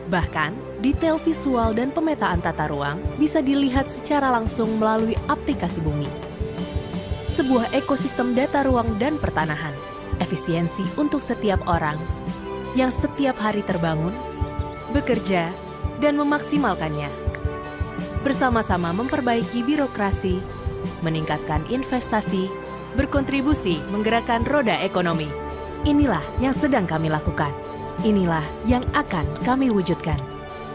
Bahkan, detail visual dan pemetaan tata ruang bisa dilihat secara langsung melalui aplikasi Bumi. Sebuah ekosistem data ruang dan pertanahan, efisiensi untuk setiap orang yang setiap hari terbangun, bekerja, dan memaksimalkannya. Bersama-sama memperbaiki birokrasi, meningkatkan investasi, berkontribusi menggerakkan roda ekonomi. Inilah yang sedang kami lakukan. Inilah yang akan kami wujudkan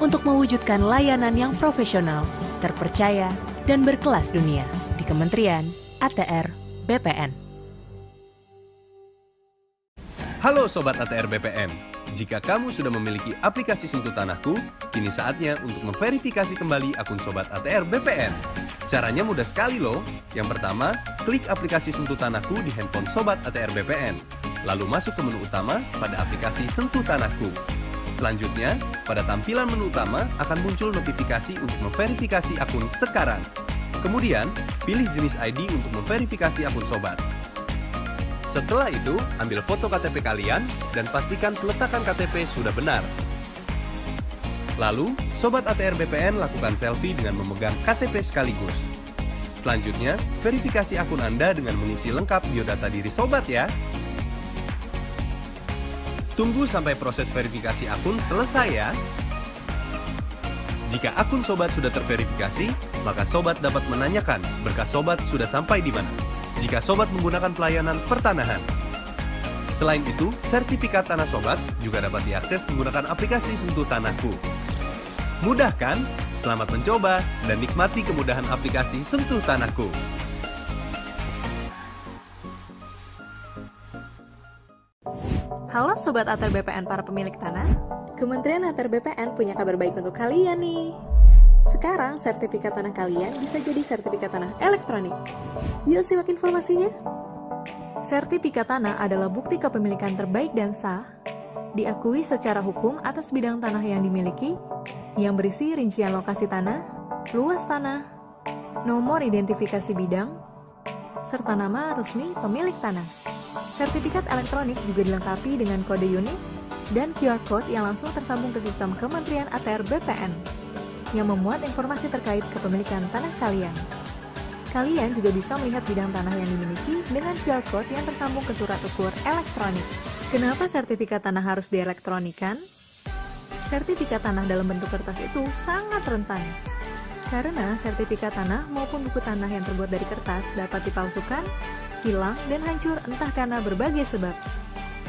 untuk mewujudkan layanan yang profesional, terpercaya, dan berkelas dunia di Kementerian ATR BPN. Halo Sobat ATR BPN, jika kamu sudah memiliki aplikasi Sentuh Tanahku, kini saatnya untuk memverifikasi kembali akun Sobat ATR BPN. Caranya mudah sekali loh. Yang pertama, klik aplikasi Sentuh Tanahku di handphone Sobat ATR BPN. Lalu masuk ke menu utama pada aplikasi Sentuh Tanahku. Selanjutnya, pada tampilan menu utama akan muncul notifikasi untuk memverifikasi akun sekarang. Kemudian, pilih jenis ID untuk memverifikasi akun Sobat. Setelah itu, ambil foto KTP kalian dan pastikan peletakan KTP sudah benar. Lalu, Sobat ATR BPN lakukan selfie dengan memegang KTP sekaligus. Selanjutnya, verifikasi akun Anda dengan mengisi lengkap biodata diri Sobat ya. Tunggu sampai proses verifikasi akun selesai ya. Jika akun Sobat sudah terverifikasi, maka Sobat dapat menanyakan berkas Sobat sudah sampai di mana. Jika Sobat menggunakan pelayanan pertanahan. Selain itu, sertifikat tanah Sobat juga dapat diakses menggunakan aplikasi Sentuh Tanahku. Mudah kan? Selamat mencoba dan nikmati kemudahan aplikasi Sentuh Tanahku. Halo Sobat ATR BPN para pemilik tanah, Kementerian ATR BPN punya kabar baik untuk kalian nih. Sekarang sertifikat tanah kalian bisa jadi sertifikat tanah elektronik. Yuk simak informasinya. Sertifikat tanah adalah bukti kepemilikan terbaik dan sah, diakui secara hukum atas bidang tanah yang dimiliki, yang berisi rincian lokasi tanah, luas tanah, nomor identifikasi bidang, serta nama resmi pemilik tanah. Sertifikat elektronik juga dilengkapi dengan kode unik dan QR Code yang langsung tersambung ke sistem Kementerian ATR BPN yang memuat informasi terkait kepemilikan tanah kalian. Kalian juga bisa melihat bidang tanah yang dimiliki dengan QR Code yang tersambung ke surat ukur elektronik. Kenapa sertifikat tanah harus dielektronikan? Sertifikat tanah dalam bentuk kertas itu sangat rentan. Karena sertifikat tanah maupun buku tanah yang terbuat dari kertas dapat dipalsukan, hilang, dan hancur entah karena berbagai sebab.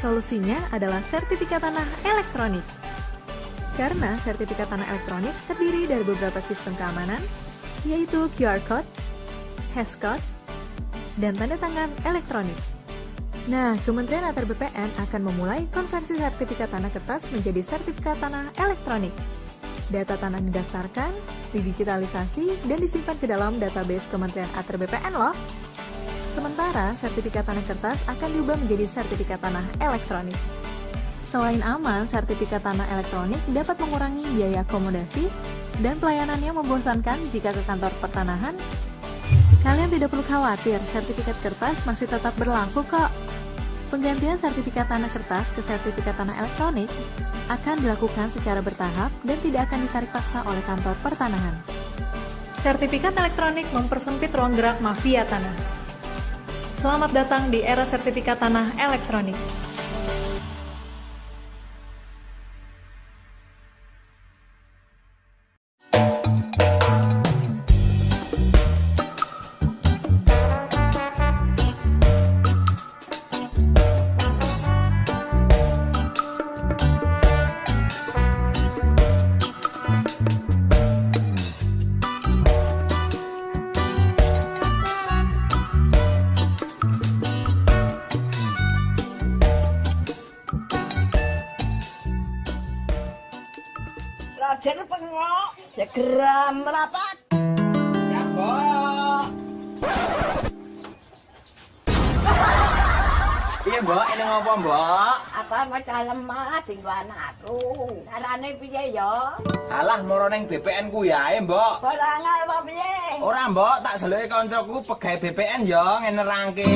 Solusinya adalah sertifikat tanah elektronik. Karena sertifikat tanah elektronik terdiri dari beberapa sistem keamanan, yaitu QR Code, hashcode, dan tanda tangan elektronik. Nah, Kementerian ATR BPN akan memulai konversi sertifikat tanah kertas menjadi sertifikat tanah elektronik. Data tanah didaftarkan, didigitalisasi, dan disimpan ke dalam database Kementerian ATR BPN loh. Sementara, sertifikat tanah kertas akan diubah menjadi sertifikat tanah elektronik. Selain aman, sertifikat tanah elektronik dapat mengurangi biaya akomodasi dan pelayanannya membosankan jika ke kantor pertanahan. Kalian tidak perlu khawatir, sertifikat kertas masih tetap berlaku kok. Penggantian sertifikat tanah kertas ke sertifikat tanah elektronik akan dilakukan secara bertahap dan tidak akan ditarik paksa oleh kantor pertanahan. Sertifikat elektronik mempersempit ruang gerak mafia tanah. Selamat datang di era sertifikat tanah elektronik. Raden pengok, ya geram merapat. Ya, Mbok. Iya, Mbok, ini ngopo, Mbok? Apa maca lemah tinggal anakku. Carane piye ya? Alah, moro ning BPN ku ya, Mbok. Ora ngal apa piye? Ora, Mbok, tak jeluki kancaku pegawai BPN ya, ngene rangke.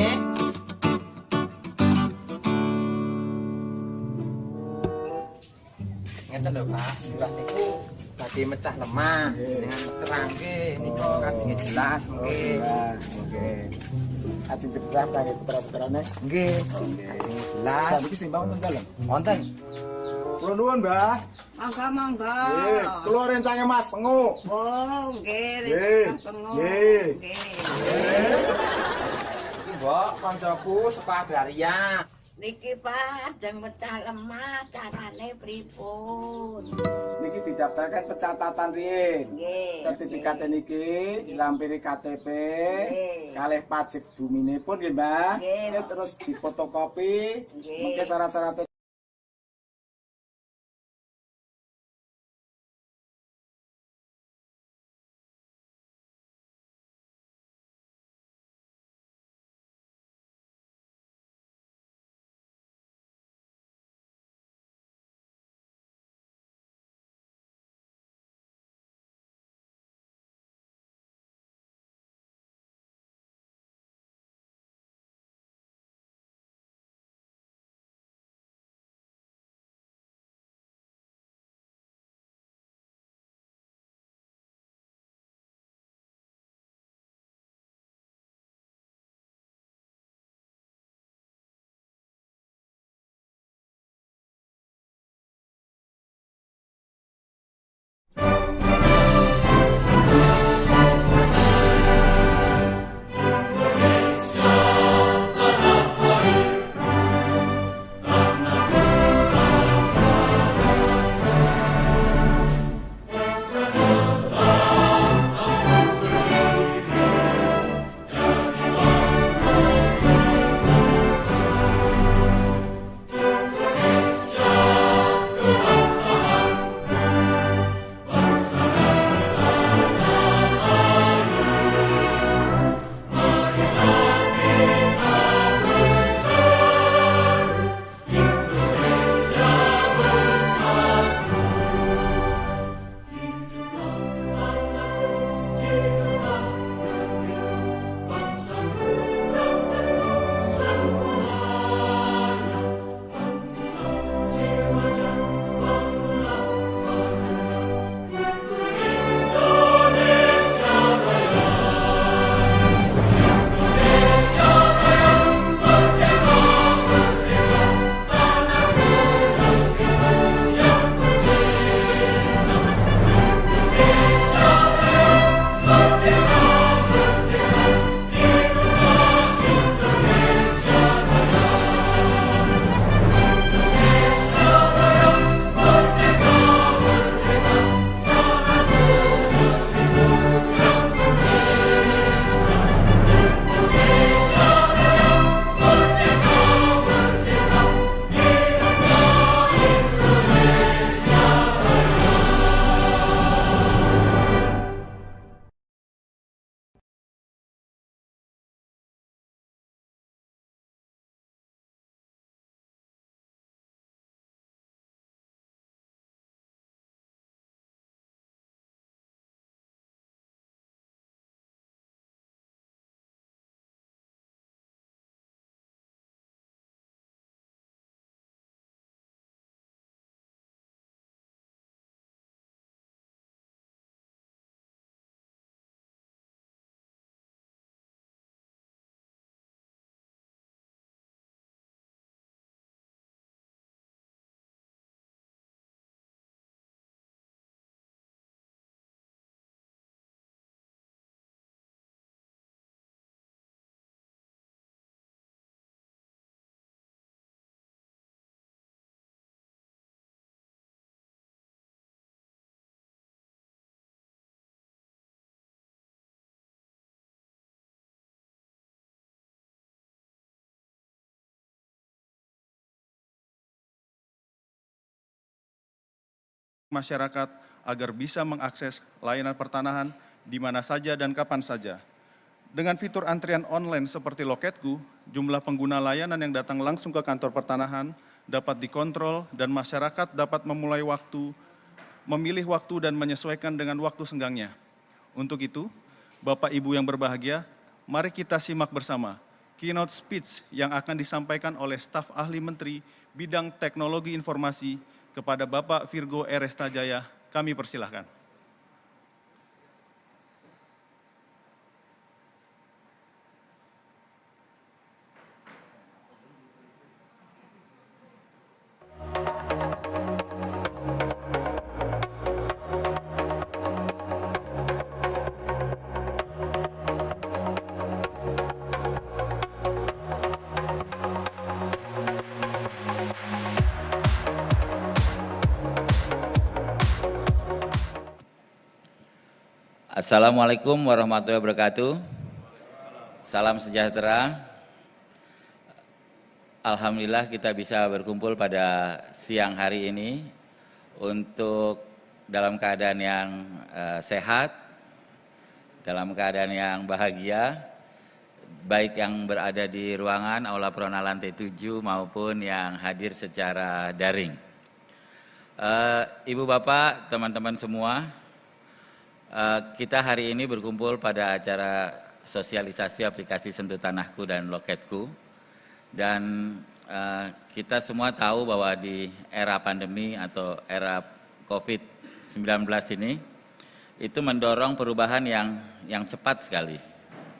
Ngeten lho Pak, silat niku badhe mecah lemah dengan terangke niku kajenge jelas mungkin. Oke. Ajeng keterang kangge putra-putrane. Nggih. Kajenge jelas. Saniki simbang wonten dalem. Wonten. Kula nuwun, Mbah. Monggo. Nggih, kula rencange Mas Pengu. Oh, nggih, Nggih. tengok. Nggih. Iki Mbok kancaku saka Agraria. Niki Pak, ajeng mecah lemah, carane pripun? Niki didaftarkan pencatatan riyin. Nggih. Sertifikat niki dilampiri KTP, Nggih. kalih pajak buminipun nggih, Mbah. Nggih. Terus difotokopi, Nggih. mengke syarat-syaratnya. masyarakat agar bisa mengakses layanan pertanahan di mana saja dan kapan saja. Dengan fitur antrian online seperti Loketku, jumlah pengguna layanan yang datang langsung ke kantor pertanahan dapat dikontrol dan masyarakat dapat memilih waktu dan menyesuaikan dengan waktu senggangnya. Untuk itu, Bapak Ibu yang berbahagia, mari kita simak bersama keynote speech yang akan disampaikan oleh staf ahli Menteri Bidang Teknologi Informasi, Kepada Bapak Virgo Erestajaya, kami persilahkan. Assalamualaikum warahmatullahi wabarakatuh. Salam sejahtera. Alhamdulillah kita bisa berkumpul pada siang hari ini untuk dalam keadaan yang sehat, dalam keadaan yang bahagia, baik yang berada di ruangan Aula Prona lantai 7 maupun yang hadir secara daring. Ibu Bapak, teman-teman semua, kita hari ini berkumpul pada acara sosialisasi aplikasi Sentuh Tanahku dan Loketku. Dan kita semua tahu bahwa di era pandemi atau era COVID-19 ini, itu mendorong perubahan yang cepat sekali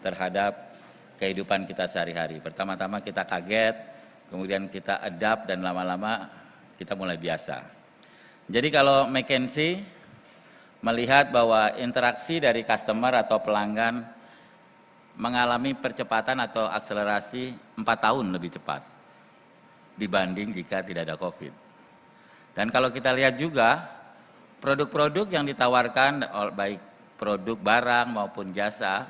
terhadap kehidupan kita sehari-hari. Pertama-tama kita kaget, kemudian kita adapt dan lama-lama kita mulai biasa. Jadi kalau McKinsey melihat bahwa interaksi dari customer atau pelanggan mengalami percepatan atau akselerasi 4 tahun lebih cepat dibanding jika tidak ada COVID. Dan kalau kita lihat juga produk-produk yang ditawarkan, baik produk barang maupun jasa,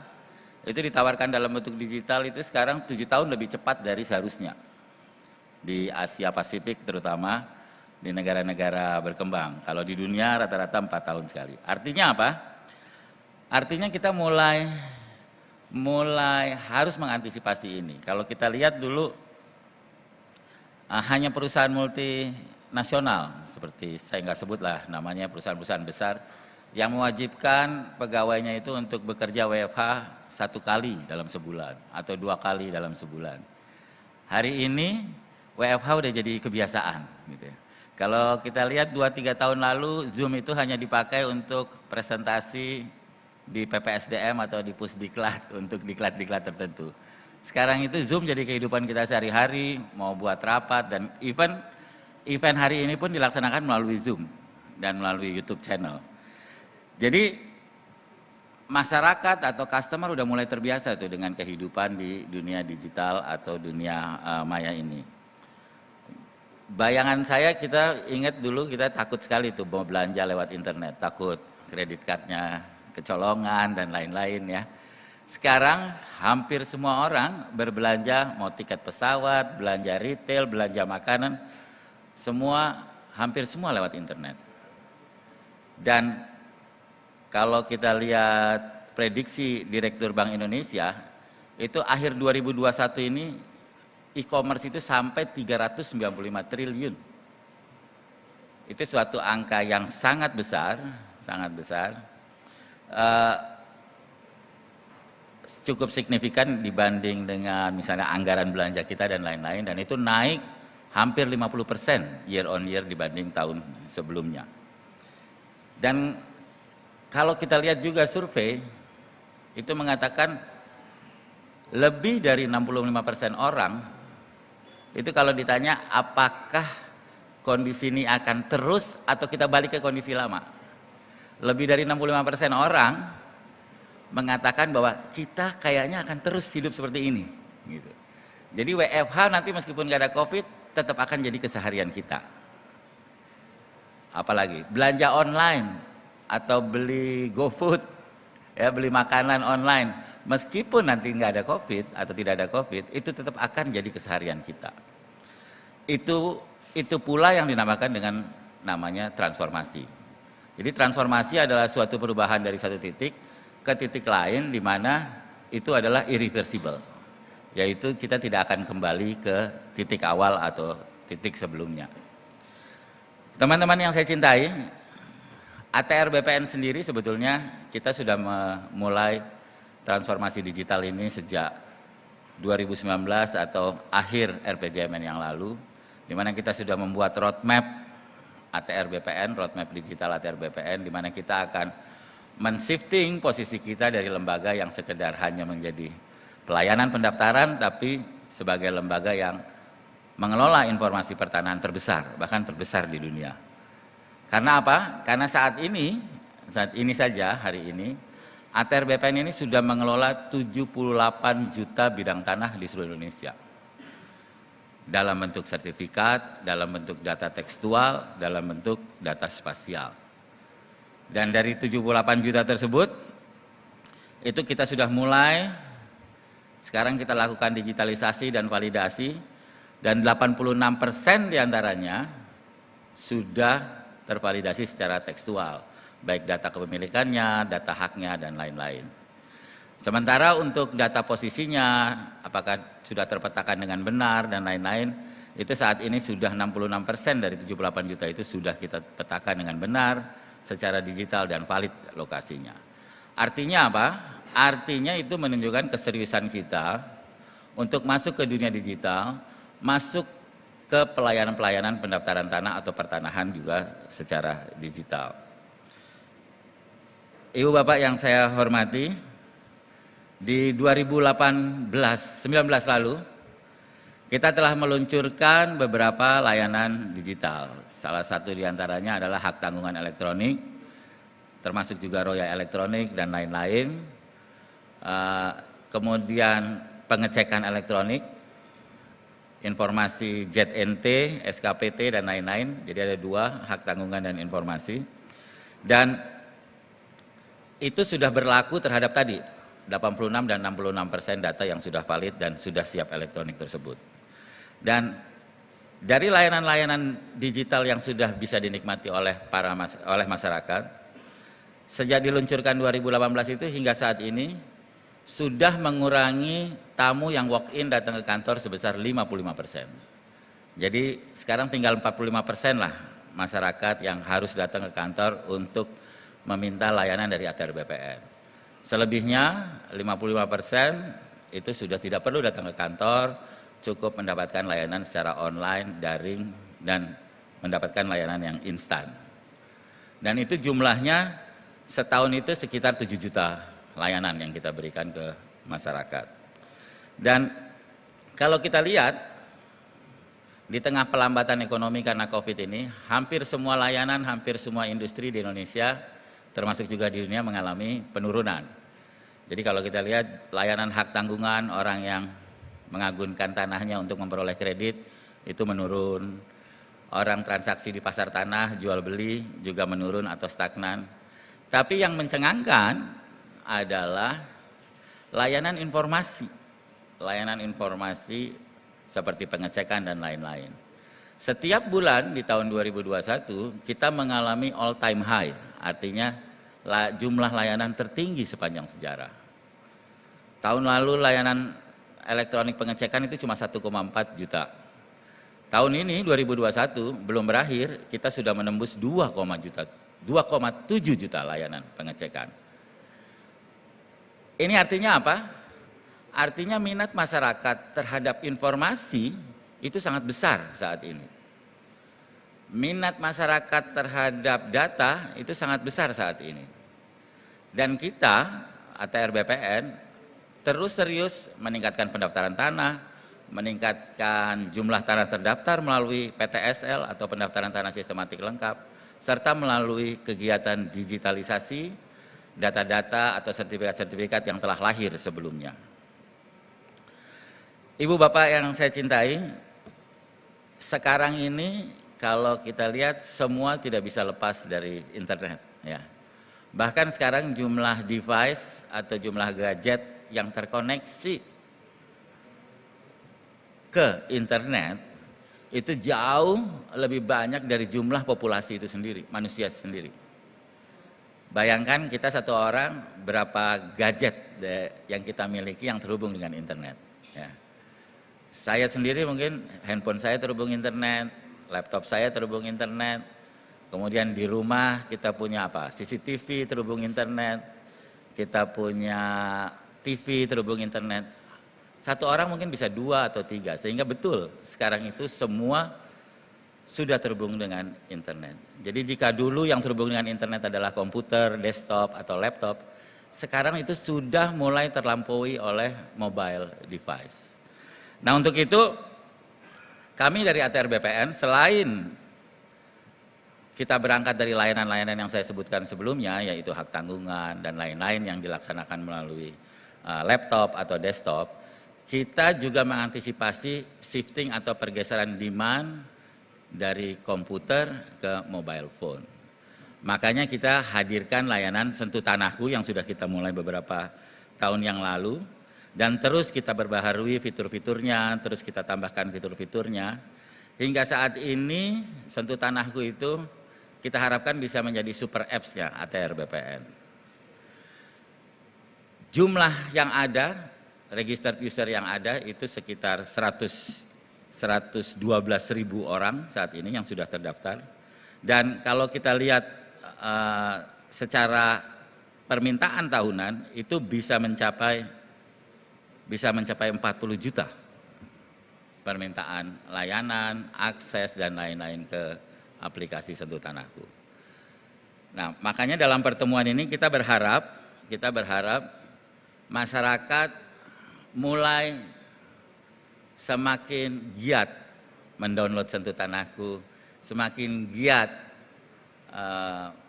itu ditawarkan dalam bentuk digital itu sekarang 7 tahun lebih cepat dari seharusnya. Di Asia Pasifik terutama, di negara-negara berkembang. Kalau di dunia rata-rata 4 tahun sekali. Artinya apa? Artinya kita mulai harus mengantisipasi ini. Kalau kita lihat dulu hanya perusahaan multinasional, seperti saya nggak sebutlah namanya, perusahaan-perusahaan besar yang mewajibkan pegawainya itu untuk bekerja WFH 1 kali dalam sebulan atau 2 kali dalam sebulan. Hari ini WFH udah jadi kebiasaan gitu ya. Kalau kita lihat 2-3 tahun lalu, Zoom itu hanya dipakai untuk presentasi di PPSDM atau di Pusdiklat untuk diklat-diklat tertentu. Sekarang itu Zoom jadi kehidupan kita sehari-hari, mau buat rapat, dan event hari ini pun dilaksanakan melalui Zoom dan melalui YouTube channel. Jadi masyarakat atau customer udah mulai terbiasa tuh dengan kehidupan di dunia digital atau dunia maya ini. Bayangan saya, kita ingat dulu kita takut sekali tuh mau belanja lewat internet, takut kredit cardnya kecolongan dan lain-lain ya. Sekarang hampir semua orang berbelanja, mau tiket pesawat, belanja retail, belanja makanan, hampir semua lewat internet. Dan kalau kita lihat prediksi Direktur Bank Indonesia, itu akhir 2021 ini e-commerce itu sampai 395 triliun. Itu suatu angka yang sangat besar, cukup signifikan dibanding dengan misalnya anggaran belanja kita dan lain-lain, dan itu naik hampir 50% year on year dibanding tahun sebelumnya. Dan kalau kita lihat juga survei, itu mengatakan lebih dari 65% orang itu kalau ditanya apakah kondisi ini akan terus atau kita balik ke kondisi lama, lebih dari 65% orang mengatakan bahwa kita kayaknya akan terus hidup seperti ini gitu. Jadi WFH nanti meskipun nggak ada COVID tetap akan jadi keseharian kita. Apalagi belanja online atau beli GoFood, ya, beli makanan online, meskipun nanti nggak ada COVID atau tidak ada COVID, itu tetap akan jadi keseharian kita. Itu pula yang dinamakan dengan namanya transformasi. Jadi transformasi adalah suatu perubahan dari satu titik ke titik lain, di mana itu adalah irreversible, yaitu kita tidak akan kembali ke titik awal atau titik sebelumnya. Teman-teman yang saya cintai, ATR BPN sendiri sebetulnya kita sudah memulai transformasi digital ini sejak 2019 atau akhir RPJMN yang lalu, di mana kita sudah membuat roadmap ATR BPN, roadmap digital ATR BPN, di mana kita akan men-shifting posisi kita dari lembaga yang sekedar hanya menjadi pelayanan pendaftaran, tapi sebagai lembaga yang mengelola informasi pertanahan terbesar, bahkan terbesar di dunia. Karena apa? Karena saat ini saja, hari ini, ATR BPN ini sudah mengelola 78 juta bidang tanah di seluruh Indonesia. Dalam bentuk sertifikat, dalam bentuk data tekstual, dalam bentuk data spasial. Dan dari 78 juta tersebut, itu kita sudah mulai, sekarang kita lakukan digitalisasi dan validasi, dan 86% diantaranya sudah tervalidasi secara tekstual, baik data kepemilikannya, data haknya, dan lain-lain. Sementara untuk data posisinya, apakah sudah terpetakan dengan benar dan lain-lain, itu saat ini sudah 66% dari 78 juta itu sudah kita petakan dengan benar, secara digital dan valid lokasinya. Artinya apa? Artinya itu menunjukkan keseriusan kita untuk masuk ke dunia digital, masuk ke pelayanan-pelayanan pendaftaran tanah atau pertanahan juga secara digital. Ibu Bapak yang saya hormati, di 2019 lalu, kita telah meluncurkan beberapa layanan digital. Salah satu diantaranya adalah hak tanggungan elektronik, termasuk juga roya elektronik dan lain-lain. Kemudian pengecekan elektronik, informasi ZNT, SKPT, dan lain-lain. Jadi ada 2, hak tanggungan dan informasi. Dan itu sudah berlaku terhadap tadi 86 dan 66% data yang sudah valid dan sudah siap elektronik tersebut. Dan dari layanan-layanan digital yang sudah bisa dinikmati oleh masyarakat, sejak diluncurkan 2018 itu hingga saat ini sudah mengurangi tamu yang walk-in datang ke kantor sebesar 55%. Jadi sekarang tinggal 45% lah masyarakat yang harus datang ke kantor untuk meminta layanan dari ATR BPN. Selebihnya 55% itu sudah tidak perlu datang ke kantor, cukup mendapatkan layanan secara online, daring, dan mendapatkan layanan yang instan. Dan itu jumlahnya setahun itu sekitar 7 juta layanan yang kita berikan ke masyarakat. Dan kalau kita lihat, di tengah pelambatan ekonomi karena COVID ini, hampir semua layanan, hampir semua industri di Indonesia, termasuk juga di dunia mengalami penurunan. Jadi kalau kita lihat layanan hak tanggungan, orang yang mengagunkan tanahnya untuk memperoleh kredit itu menurun. Orang transaksi di pasar tanah, jual beli juga menurun atau stagnan. Tapi yang mencengangkan adalah layanan informasi. Layanan informasi seperti pengecekan dan lain-lain. Setiap bulan di tahun 2021 kita mengalami all time high, artinya jumlah layanan tertinggi sepanjang sejarah. Tahun lalu layanan elektronik pengecekan itu cuma 1,4 juta. Tahun ini 2021 belum berakhir, kita sudah menembus 2,7 juta layanan pengecekan. Ini artinya apa? Artinya minat masyarakat terhadap informasi itu sangat besar saat ini. Minat masyarakat terhadap data itu sangat besar saat ini. Dan kita, ATR BPN, terus serius meningkatkan pendaftaran tanah, meningkatkan jumlah tanah terdaftar melalui PTSL atau pendaftaran tanah sistematik lengkap, serta melalui kegiatan digitalisasi data-data atau sertifikat-sertifikat yang telah lahir sebelumnya. Ibu Bapak yang saya cintai, sekarang ini kalau kita lihat semua tidak bisa lepas dari internet, ya. Bahkan sekarang jumlah device atau jumlah gadget yang terkoneksi ke internet itu jauh lebih banyak dari jumlah populasi itu sendiri, manusia sendiri. Bayangkan kita satu orang berapa gadget yang kita miliki yang terhubung dengan internet, ya. Saya sendiri mungkin handphone saya terhubung internet, laptop saya terhubung internet, kemudian di rumah kita punya apa? CCTV terhubung internet, kita punya TV terhubung internet. Satu orang mungkin bisa 2 atau 3, sehingga betul sekarang itu semua sudah terhubung dengan internet. Jadi jika dulu yang terhubung dengan internet adalah komputer, desktop, atau laptop, sekarang itu sudah mulai terlampaui oleh mobile device. Nah, untuk itu kami dari ATR BPN selain kita berangkat dari layanan-layanan yang saya sebutkan sebelumnya, yaitu hak tanggungan dan lain-lain yang dilaksanakan melalui laptop atau desktop, kita juga mengantisipasi shifting atau pergeseran demand dari komputer ke mobile phone. Makanya kita hadirkan layanan Sentuh Tanahku yang sudah kita mulai beberapa tahun yang lalu, dan terus kita perbaharui fitur-fiturnya, terus kita tambahkan fitur-fiturnya. Hingga saat ini Sentuh Tanahku itu kita harapkan bisa menjadi super apps-nya ATR BPN. Jumlah yang ada, registered user yang ada itu sekitar 112.000 orang saat ini yang sudah terdaftar. Dan kalau kita lihat secara permintaan tahunan itu bisa mencapai 40 juta permintaan layanan, akses dan lain-lain ke aplikasi Sentuh Tanahku. Nah, makanya dalam pertemuan ini kita berharap masyarakat mulai semakin giat mendownload Sentuh Tanahku, semakin giat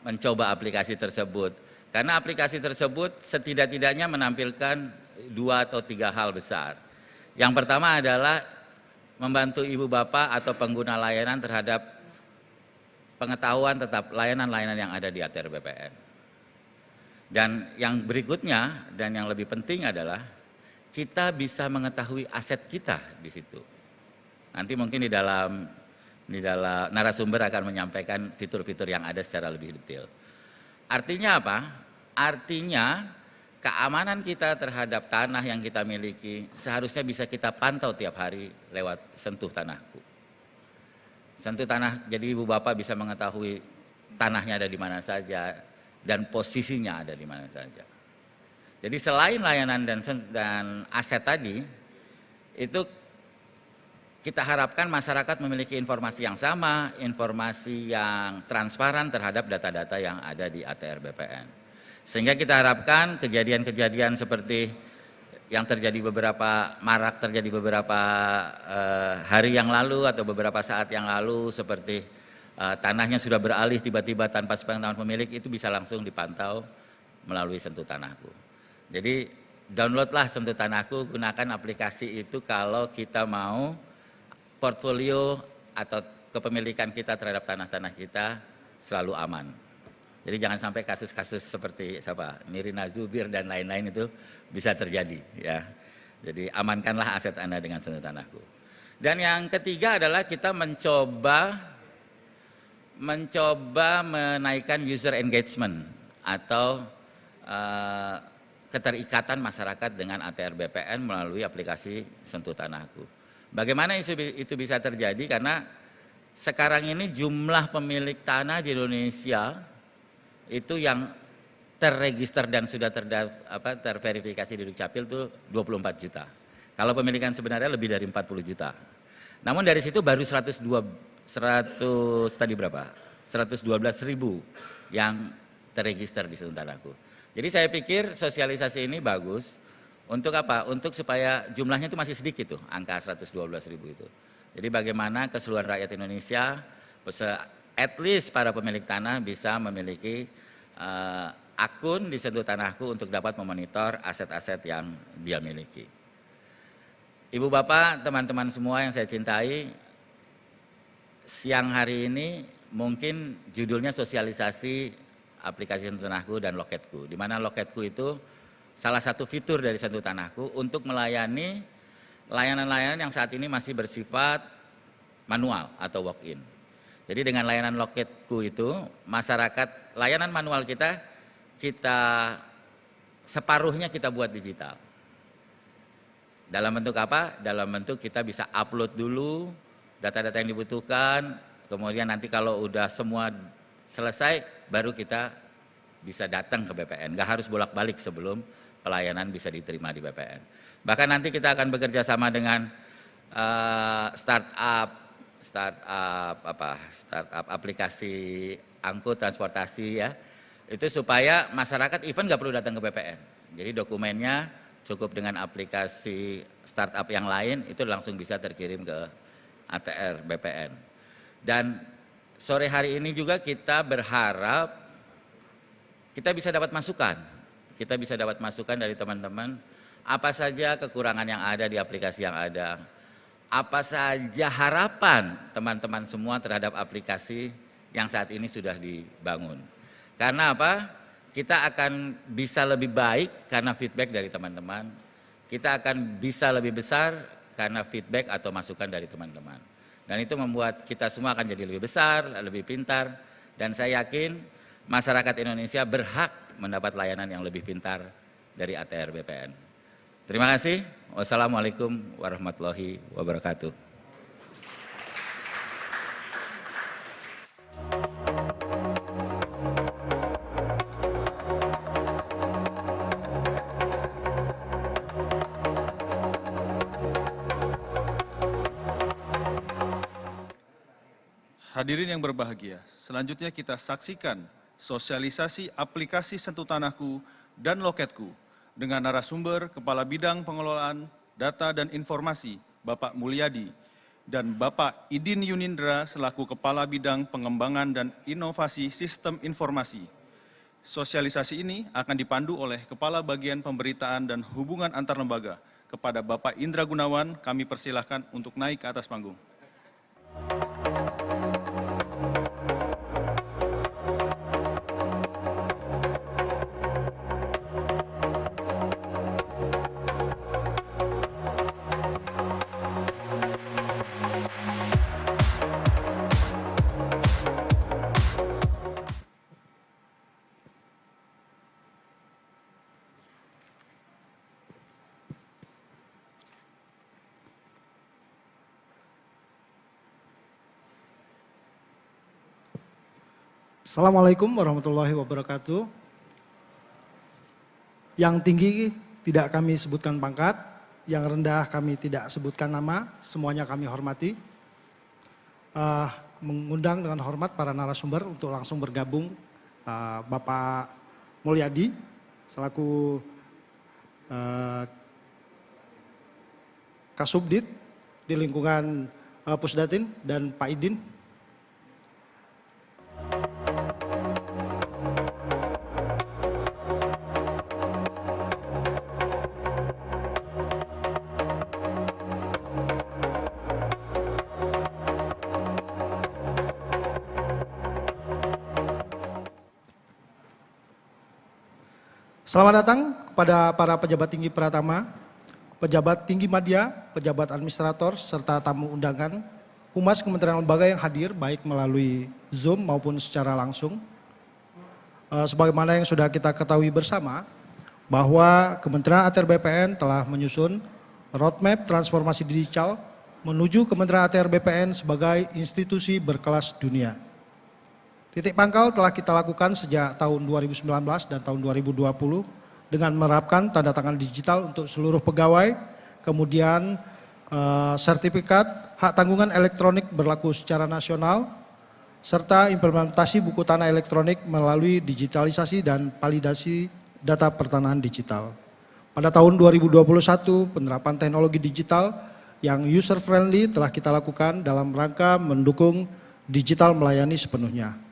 mencoba aplikasi tersebut. Karena aplikasi tersebut setidak-tidaknya menampilkan 2 atau 3 hal besar. Yang pertama adalah membantu ibu bapak atau pengguna layanan terhadap pengetahuan tetap layanan-layanan yang ada di ATR BPN. Dan yang berikutnya dan yang lebih penting adalah kita bisa mengetahui aset kita di situ. Nanti mungkin di dalam narasumber akan menyampaikan fitur-fitur yang ada secara lebih detail. Artinya apa? Artinya keamanan kita terhadap tanah yang kita miliki seharusnya bisa kita pantau tiap hari lewat Sentuh Tanahku. Sentuh Tanah, jadi ibu bapak bisa mengetahui tanahnya ada di mana saja dan posisinya ada di mana saja. Jadi selain layanan dan aset tadi, itu kita harapkan masyarakat memiliki informasi yang sama, informasi yang transparan terhadap data-data yang ada di ATR BPN. Sehingga kita harapkan kejadian-kejadian seperti yang terjadi beberapa hari yang lalu atau beberapa saat yang lalu, seperti tanahnya sudah beralih tiba-tiba tanpa sepengetahuan pemilik, itu bisa langsung dipantau melalui Sentuh Tanahku. Jadi downloadlah Sentuh Tanahku, gunakan aplikasi itu kalau kita mau portfolio atau kepemilikan kita terhadap tanah-tanah kita selalu aman. Jadi jangan sampai kasus-kasus seperti Nirina Zubir dan lain-lain itu bisa terjadi ya. Jadi amankanlah aset Anda dengan Sentuh Tanahku. Dan yang ketiga adalah kita mencoba menaikkan user engagement atau keterikatan masyarakat dengan ATR BPN melalui aplikasi Sentuh Tanahku. Bagaimana itu bisa terjadi? Karena sekarang ini jumlah pemilik tanah di Indonesia itu yang terregister dan sudah terverifikasi di Dukcapil itu 24 juta. Kalau pemilikan sebenarnya lebih dari 40 juta. Namun dari situ baru 112.000 yang terregister di Sentuh Tanahku. Jadi saya pikir sosialisasi ini bagus untuk apa? Untuk supaya jumlahnya itu masih sedikit tuh, angka 112.000 itu. Jadi bagaimana keseluruhan rakyat Indonesia, at least para pemilik tanah bisa memiliki akun di Sentuh Tanahku untuk dapat memonitor aset-aset yang dia miliki. Ibu bapak, teman-teman semua yang saya cintai, siang hari ini mungkin judulnya sosialisasi aplikasi Sentuh Tanahku dan Loketku, di mana Loketku itu salah satu fitur dari Sentuh Tanahku untuk melayani layanan-layanan yang saat ini masih bersifat manual atau walk-in. Jadi dengan layanan Loketku itu, masyarakat, layanan manual kita separuhnya kita buat digital. Dalam bentuk apa? Dalam bentuk kita bisa upload dulu data-data yang dibutuhkan, kemudian nanti kalau udah semua selesai, baru kita bisa datang ke BPN. Nggak harus bolak-balik sebelum pelayanan bisa diterima di BPN. Bahkan nanti kita akan bekerja sama dengan startup startup aplikasi angkut transportasi ya, itu supaya masyarakat even nggak perlu datang ke BPN. Jadi dokumennya cukup dengan aplikasi startup yang lain itu langsung bisa terkirim ke ATR BPN. Dan sore hari ini juga kita berharap kita bisa dapat masukan. Kita bisa dapat masukan dari teman-teman apa saja kekurangan yang ada di aplikasi yang ada. Apa saja harapan teman-teman semua terhadap aplikasi yang saat ini sudah dibangun. Karena apa? Kita akan bisa lebih baik karena feedback dari teman-teman. Kita akan bisa lebih besar karena feedback atau masukan dari teman-teman. Dan itu membuat kita semua akan jadi lebih besar, lebih pintar. Dan saya yakin masyarakat Indonesia berhak mendapat layanan yang lebih pintar dari ATR BPN. Terima kasih. Wassalamualaikum warahmatullahi wabarakatuh. Hadirin yang berbahagia, selanjutnya kita saksikan sosialisasi aplikasi Sentuh Tanahku dan Loketku dengan narasumber Kepala Bidang Pengelolaan Data dan Informasi Bapak Mulyadi dan Bapak Idin Yunindra selaku Kepala Bidang Pengembangan dan Inovasi Sistem Informasi. Sosialisasi ini akan dipandu oleh Kepala Bagian Pemberitaan dan Hubungan Antar Lembaga. Kepada Bapak Indra Gunawan, kami persilahkan untuk naik ke atas panggung. Assalamualaikum warahmatullahi wabarakatuh. Yang tinggi tidak kami sebutkan pangkat, yang rendah kami tidak sebutkan nama, semuanya kami hormati. Mengundang dengan hormat para narasumber untuk langsung bergabung, Bapak Mulyadi selaku Kasubdit di lingkungan Pusdatin dan Pak Idin. Selamat datang kepada para pejabat tinggi Pratama, pejabat tinggi media, pejabat administrator, serta tamu undangan, humas kementerian lembaga yang hadir baik melalui Zoom maupun secara langsung. Sebagaimana yang sudah kita ketahui bersama, bahwa Kementerian ATR BPN telah menyusun roadmap transformasi digital menuju Kementerian ATR BPN sebagai institusi berkelas dunia. Titik pangkal telah kita lakukan sejak tahun 2019 dan tahun 2020 dengan menerapkan tanda tangan digital untuk seluruh pegawai, kemudian sertifikat hak tanggungan elektronik berlaku secara nasional, serta implementasi buku tanah elektronik melalui digitalisasi dan validasi data pertanahan digital. Pada tahun 2021, penerapan teknologi digital yang user friendly telah kita lakukan dalam rangka mendukung digital melayani sepenuhnya.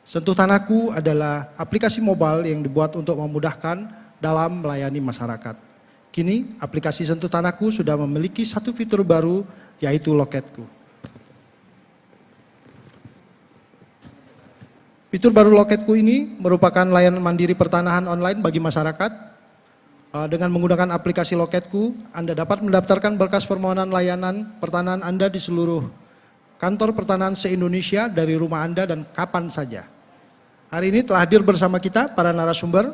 Sentuh Tanahku adalah aplikasi mobile yang dibuat untuk memudahkan dalam melayani masyarakat. Kini aplikasi Sentuh Tanahku sudah memiliki satu fitur baru, yaitu Loketku. Fitur baru Loketku ini merupakan layanan mandiri pertanahan online bagi masyarakat. Dengan menggunakan aplikasi Loketku, Anda dapat mendaftarkan berkas permohonan layanan pertanahan Anda di seluruh kantor pertanahan se-Indonesia dari rumah Anda dan kapan saja. Hari ini telah hadir bersama kita para narasumber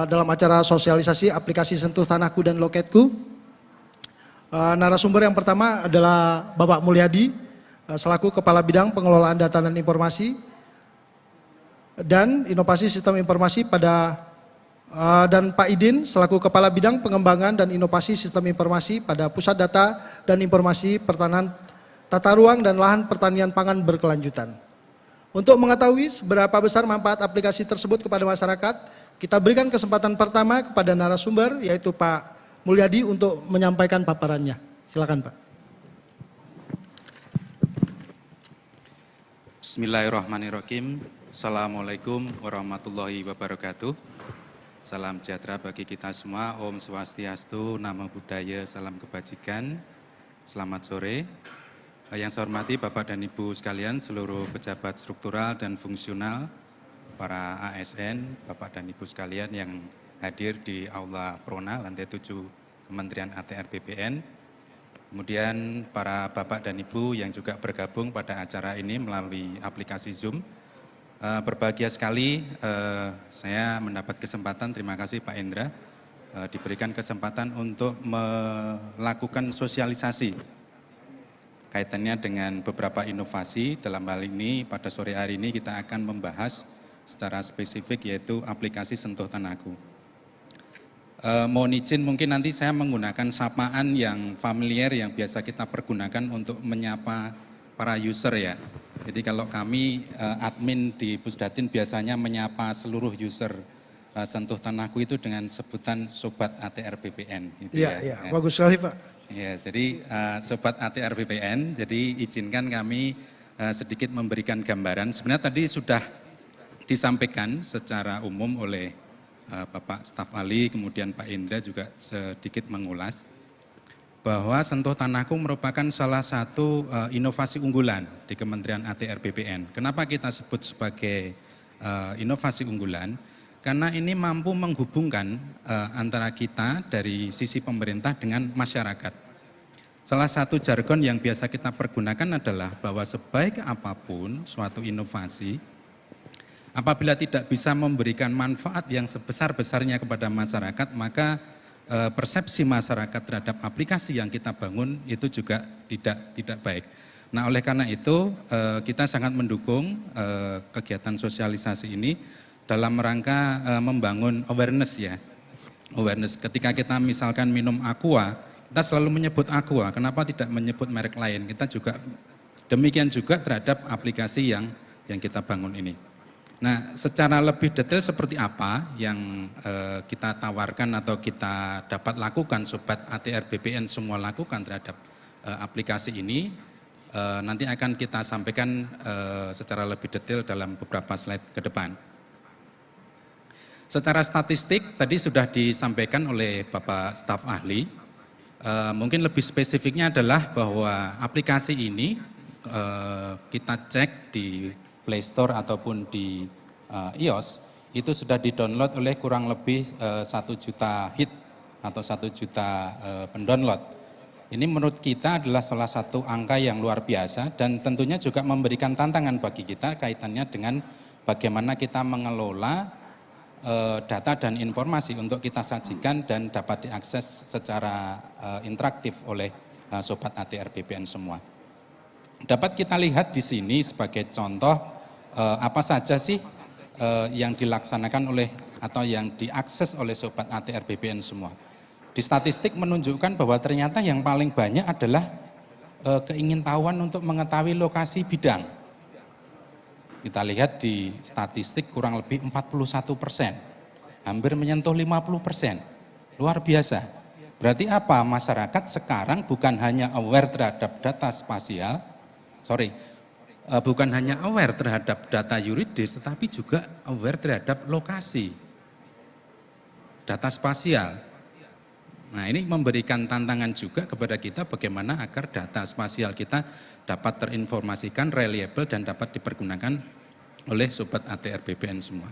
dalam acara sosialisasi aplikasi Sentuh Tanahku dan Loketku. Narasumber yang pertama adalah Bapak Mulyadi selaku Kepala Bidang Pengelolaan Data dan Informasi dan Inovasi Sistem Informasi dan Pak Idin selaku Kepala Bidang Pengembangan dan Inovasi Sistem Informasi pada Pusat Data dan Informasi Pertanahan tata ruang dan lahan pertanian pangan berkelanjutan. Untuk mengetahui seberapa besar manfaat aplikasi tersebut kepada masyarakat, kita berikan kesempatan pertama kepada narasumber, yaitu Pak Mulyadi untuk menyampaikan paparannya. Silakan Pak. Bismillahirrahmanirrahim. Assalamualaikum warahmatullahi wabarakatuh. Salam sejahtera bagi kita semua. Om Swastiastu, Namo Buddhaya, salam kebajikan. Selamat sore. Yang saya hormati Bapak dan Ibu sekalian, seluruh pejabat struktural dan fungsional, para ASN, Bapak dan Ibu sekalian yang hadir di Aula Prona, lantai 7 Kementerian ATR BPN. Kemudian para Bapak dan Ibu yang juga bergabung pada acara ini melalui aplikasi Zoom. Berbahagia sekali saya mendapat kesempatan, terima kasih Pak Indra, diberikan kesempatan untuk melakukan sosialisasi kaitannya dengan beberapa inovasi. Dalam hal ini pada sore hari ini kita akan membahas secara spesifik yaitu aplikasi Sentuh Tanahku. Mohon izin mungkin nanti saya menggunakan sapaan yang familiar yang biasa kita pergunakan untuk menyapa para user ya. Jadi kalau kami admin di Pusdatin biasanya menyapa seluruh user Sentuh Tanahku itu dengan sebutan Sobat ATR BPN. Gitu iya, bagus sekali Pak. Ya, jadi Sobat ATR BPN, jadi izinkan kami sedikit memberikan gambaran. Sebenarnya tadi sudah disampaikan secara umum oleh Bapak Staf Ahli, kemudian Pak Indra juga sedikit mengulas bahwa Sentuh Tanahku merupakan salah satu inovasi unggulan di Kementerian ATR BPN. Kenapa kita sebut sebagai inovasi unggulan? Karena ini mampu menghubungkan antara kita dari sisi pemerintah dengan masyarakat. Salah satu jargon yang biasa kita pergunakan adalah bahwa sebaik apapun suatu inovasi, apabila tidak bisa memberikan manfaat yang sebesar-besarnya kepada masyarakat, maka persepsi masyarakat terhadap aplikasi yang kita bangun itu juga tidak baik. Nah, oleh karena itu kita sangat mendukung kegiatan sosialisasi ini dalam rangka membangun awareness ya. Awareness ketika kita misalkan minum aqua, kita selalu menyebut aqua, kenapa tidak menyebut merek lain? Kita juga demikian juga terhadap aplikasi yang kita bangun ini. Nah, secara lebih detail seperti apa yang kita tawarkan atau kita dapat lakukan Sobat ATR BPN semua lakukan terhadap aplikasi ini, nanti akan kita sampaikan secara lebih detail dalam beberapa slide ke depan. Secara statistik tadi sudah disampaikan oleh Bapak Staf Ahli, mungkin lebih spesifiknya adalah bahwa aplikasi ini kita cek di Play Store ataupun di iOS, itu sudah di-download oleh kurang lebih 1 juta hit atau 1 juta pendownload. Ini menurut kita adalah salah satu angka yang luar biasa dan tentunya juga memberikan tantangan bagi kita kaitannya dengan bagaimana kita mengelola data dan informasi untuk kita sajikan dan dapat diakses secara interaktif oleh Sobat ATR BPN semua. Dapat kita lihat di sini sebagai contoh apa saja sih yang dilaksanakan oleh atau yang diakses oleh Sobat ATR BPN semua. Di statistik menunjukkan bahwa ternyata yang paling banyak adalah keingintahuan untuk mengetahui lokasi bidang. Kita lihat di statistik kurang lebih 41%, hampir menyentuh 50%, luar biasa. Berarti apa? Masyarakat sekarang bukan hanya aware terhadap data spasial, bukan hanya aware terhadap data yuridis, tetapi juga aware terhadap lokasi, data spasial. Nah, ini memberikan tantangan juga kepada kita bagaimana agar data spasial kita dapat terinformasikan, reliable dan dapat dipergunakan oleh Sobat ATR BPN semua.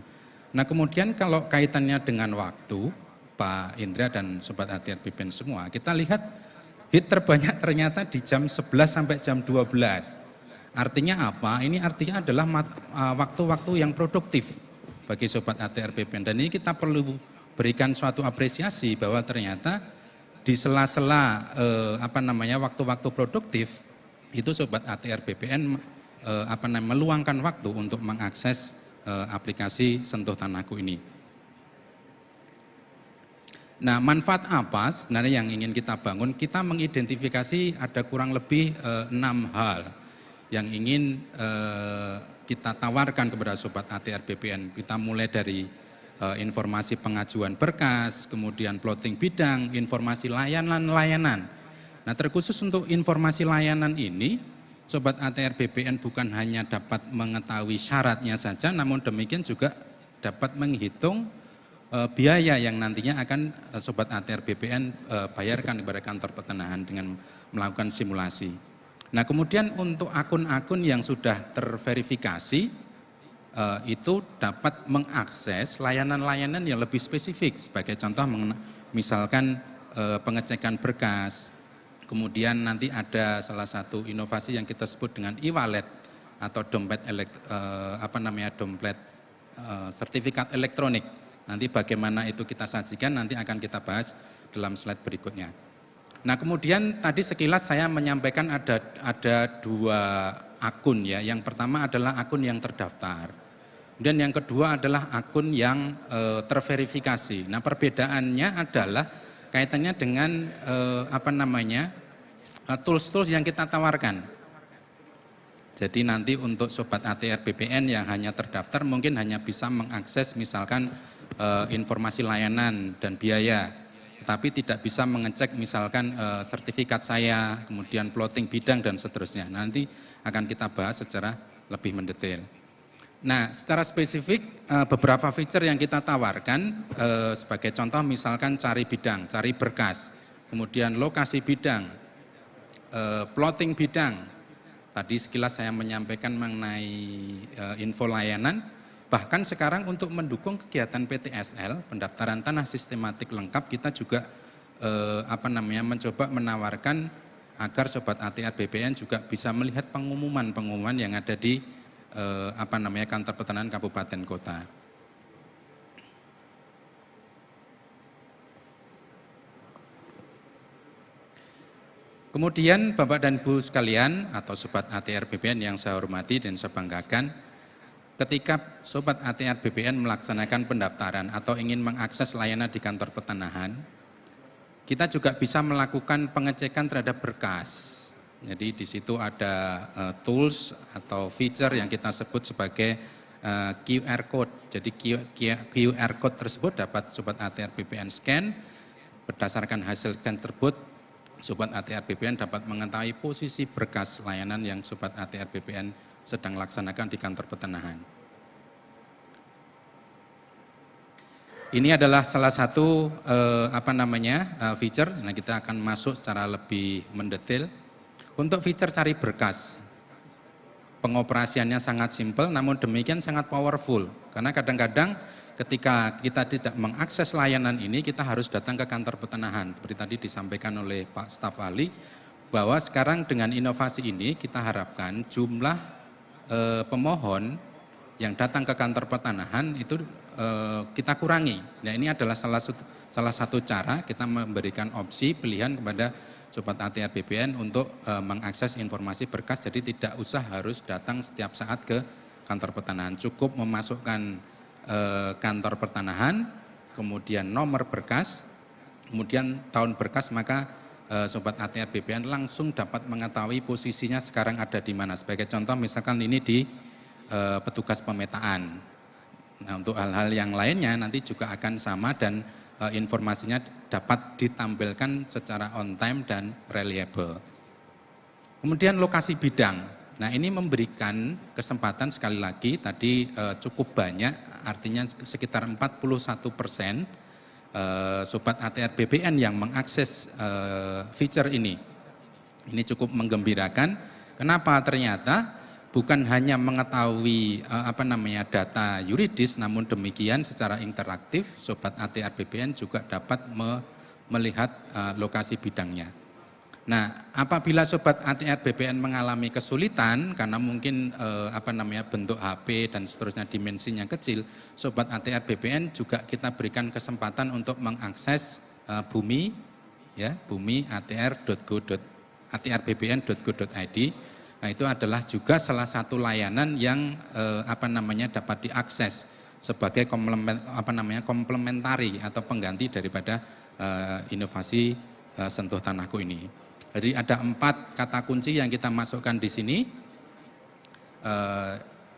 Nah, kemudian kalau kaitannya dengan waktu, Pak Indra dan Sobat ATR BPN semua, kita lihat hit terbanyak ternyata di jam 11 sampai jam 12. Artinya apa? Ini artinya adalah waktu-waktu yang produktif bagi Sobat ATR BPN. Dan ini kita perlu berikan suatu apresiasi bahwa ternyata di sela-sela waktu-waktu produktif itu Sobat ATR BPN meluangkan waktu untuk mengakses aplikasi Sentuh Tanahku ini. Nah, manfaat apa sebenarnya yang ingin kita bangun? Kita mengidentifikasi ada kurang lebih 6 hal yang ingin kita tawarkan kepada Sobat ATR BPN. Kita mulai dari informasi pengajuan berkas, kemudian plotting bidang, informasi layanan-layanan. Nah, terkhusus untuk informasi layanan ini, Sobat ATR BPN bukan hanya dapat mengetahui syaratnya saja, namun demikian juga dapat menghitung biaya yang nantinya akan Sobat ATR BPN bayarkan kepada kantor pertanahan dengan melakukan simulasi. Nah, kemudian untuk akun-akun yang sudah terverifikasi itu dapat mengakses layanan-layanan yang lebih spesifik. Sebagai contoh misalkan pengecekan berkas, kemudian nanti ada salah satu inovasi yang kita sebut dengan e-wallet atau dompet dompet sertifikat elektronik. Nanti bagaimana itu kita sajikan nanti akan kita bahas dalam slide berikutnya. Nah, kemudian tadi sekilas saya menyampaikan ada 2 akun ya. Yang pertama adalah akun yang terdaftar. Dan yang kedua adalah akun yang terverifikasi. Nah, perbedaannya adalah kaitannya dengan tools-tools yang kita tawarkan. Jadi nanti untuk Sobat ATR BPN yang hanya terdaftar mungkin hanya bisa mengakses misalkan informasi layanan dan biaya, tapi tidak bisa mengecek misalkan sertifikat saya, kemudian plotting bidang dan seterusnya. Nanti akan kita bahas secara lebih mendetail. Nah, secara spesifik beberapa feature yang kita tawarkan sebagai contoh misalkan cari bidang, cari berkas, kemudian lokasi bidang, plotting bidang. Tadi sekilas saya menyampaikan mengenai info layanan. Bahkan sekarang untuk mendukung kegiatan PTSL, pendaftaran tanah sistematik lengkap, kita juga mencoba menawarkan agar Sobat ATR BPN juga bisa melihat pengumuman-pengumuman yang ada di kantor pertanahan kabupaten kota. Kemudian Bapak dan Ibu sekalian atau Sobat ATR BPN yang saya hormati dan saya banggakan, ketika Sobat ATR BPN melaksanakan pendaftaran atau ingin mengakses layanan di kantor pertanahan, kita juga bisa melakukan pengecekan terhadap berkas. Jadi di situ ada tools atau feature yang kita sebut sebagai QR code. Jadi QR code tersebut dapat Sobat ATR BPN scan. Berdasarkan hasil scan tersebut, Sobat ATR BPN dapat mengetahui posisi berkas layanan yang Sobat ATR BPN sedang laksanakan di kantor pertanahan. Ini adalah salah satu feature. Nah, kita akan masuk secara lebih mendetail. Untuk feature cari berkas, pengoperasiannya sangat simpel, namun demikian sangat powerful. Karena kadang-kadang ketika kita tidak mengakses layanan ini, kita harus datang ke kantor pertanahan. Seperti tadi disampaikan oleh Pak Staf Ahli, bahwa sekarang dengan inovasi ini kita harapkan jumlah pemohon yang datang ke kantor pertanahan itu kita kurangi. Nah, ini adalah salah satu cara kita memberikan opsi pilihan kepada Sobat ATR BPN untuk mengakses informasi berkas, jadi tidak usah harus datang setiap saat ke kantor pertanahan. Cukup memasukkan kantor pertanahan, kemudian nomor berkas, kemudian tahun berkas, maka Sobat ATR BPN langsung dapat mengetahui posisinya sekarang ada di mana. Sebagai contoh misalkan ini di petugas pemetaan. Nah, untuk hal-hal yang lainnya nanti juga akan sama dan informasinya dapat ditampilkan secara on time dan reliable. Kemudian lokasi bidang. Nah, ini memberikan kesempatan sekali lagi tadi cukup banyak, artinya sekitar 41% Sobat ATR BPN yang mengakses feature ini. Ini cukup menggembirakan. Kenapa? Ternyata bukan hanya mengetahui data yuridis, namun demikian secara interaktif Sobat ATR BPN juga dapat melihat lokasi bidangnya. Nah, apabila Sobat ATR BPN mengalami kesulitan karena mungkin bentuk HP dan seterusnya dimensinya kecil, Sobat ATR BPN juga kita berikan kesempatan untuk mengakses bumi atrbpn.go.id. Nah, itu adalah juga salah satu layanan yang dapat diakses sebagai komplementari atau pengganti daripada inovasi Sentuh Tanahku ini. Jadi ada 4 kata kunci yang kita masukkan di sini.